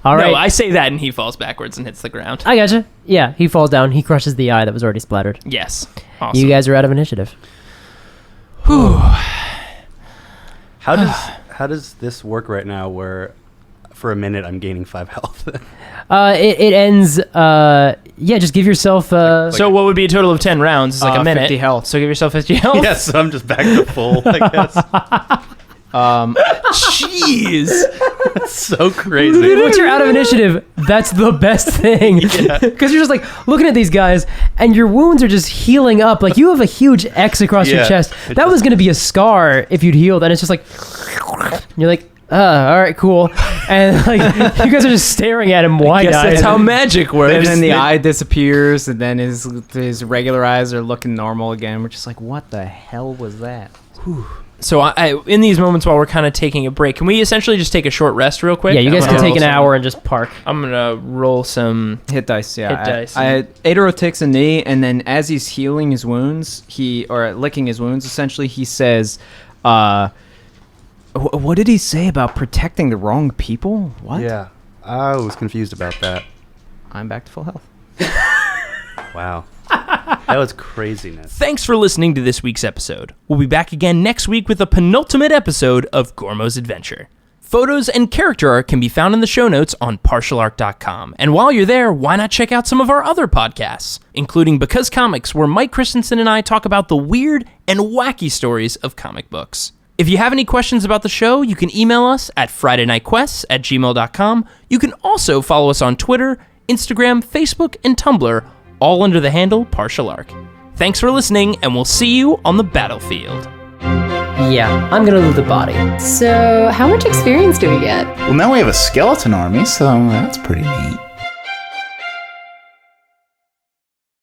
All right. No, I say that and he falls backwards and hits the ground. I gotcha. Yeah, he falls down. He crushes the eye that was already splattered. Yes. Awesome. You guys are out of initiative. How does this work right now where for a minute I'm gaining 5 health? It ends. Just give yourself. So what would be a total of 10 rounds? It's like a minute. 50 health. So give yourself 50 health. Yes, so I'm just back to full, I guess. Jeez. That's so crazy. Once you're out of initiative, that's the best thing. Because you're just like looking at these guys, and your wounds are just healing up. Like you have a huge X across your chest. That was going to be a scar if you'd healed, and it's just like you're like, all right, cool. And like you guys are just staring at him wide-eyed. That's how magic works. And then the eye disappears, and then his regular eyes are looking normal again. We're just like, what the hell was that? So I in these moments while we're kind of taking a break, can we essentially just take a short rest real quick? Yeah, you guys can take an hour and just park. I'm gonna roll some hit dice. Yeah, hit dice. Aedoro takes a knee, and then as he's healing his wounds, licking his wounds, essentially, he says, "What did he say about protecting the wrong people? What?" Yeah, I was confused about that. I'm back to full health. Wow. That was craziness. Thanks for listening to this week's episode. We'll be back again next week with the penultimate episode of Gormo's Adventure. Photos and character art can be found in the show notes on partialarc.com. And while you're there, why not check out some of our other podcasts, including Because Comics, where Mike Christensen and I talk about the weird and wacky stories of comic books. If you have any questions about the show, you can email us at FridayNightQuests@gmail.com. You can also follow us on Twitter, Instagram, Facebook, and Tumblr, all under the handle Partial Arc. Thanks for listening, and we'll see you on the battlefield. Yeah, I'm gonna loot the body. So, how much experience do we get? Well, now we have a skeleton army, so that's pretty neat.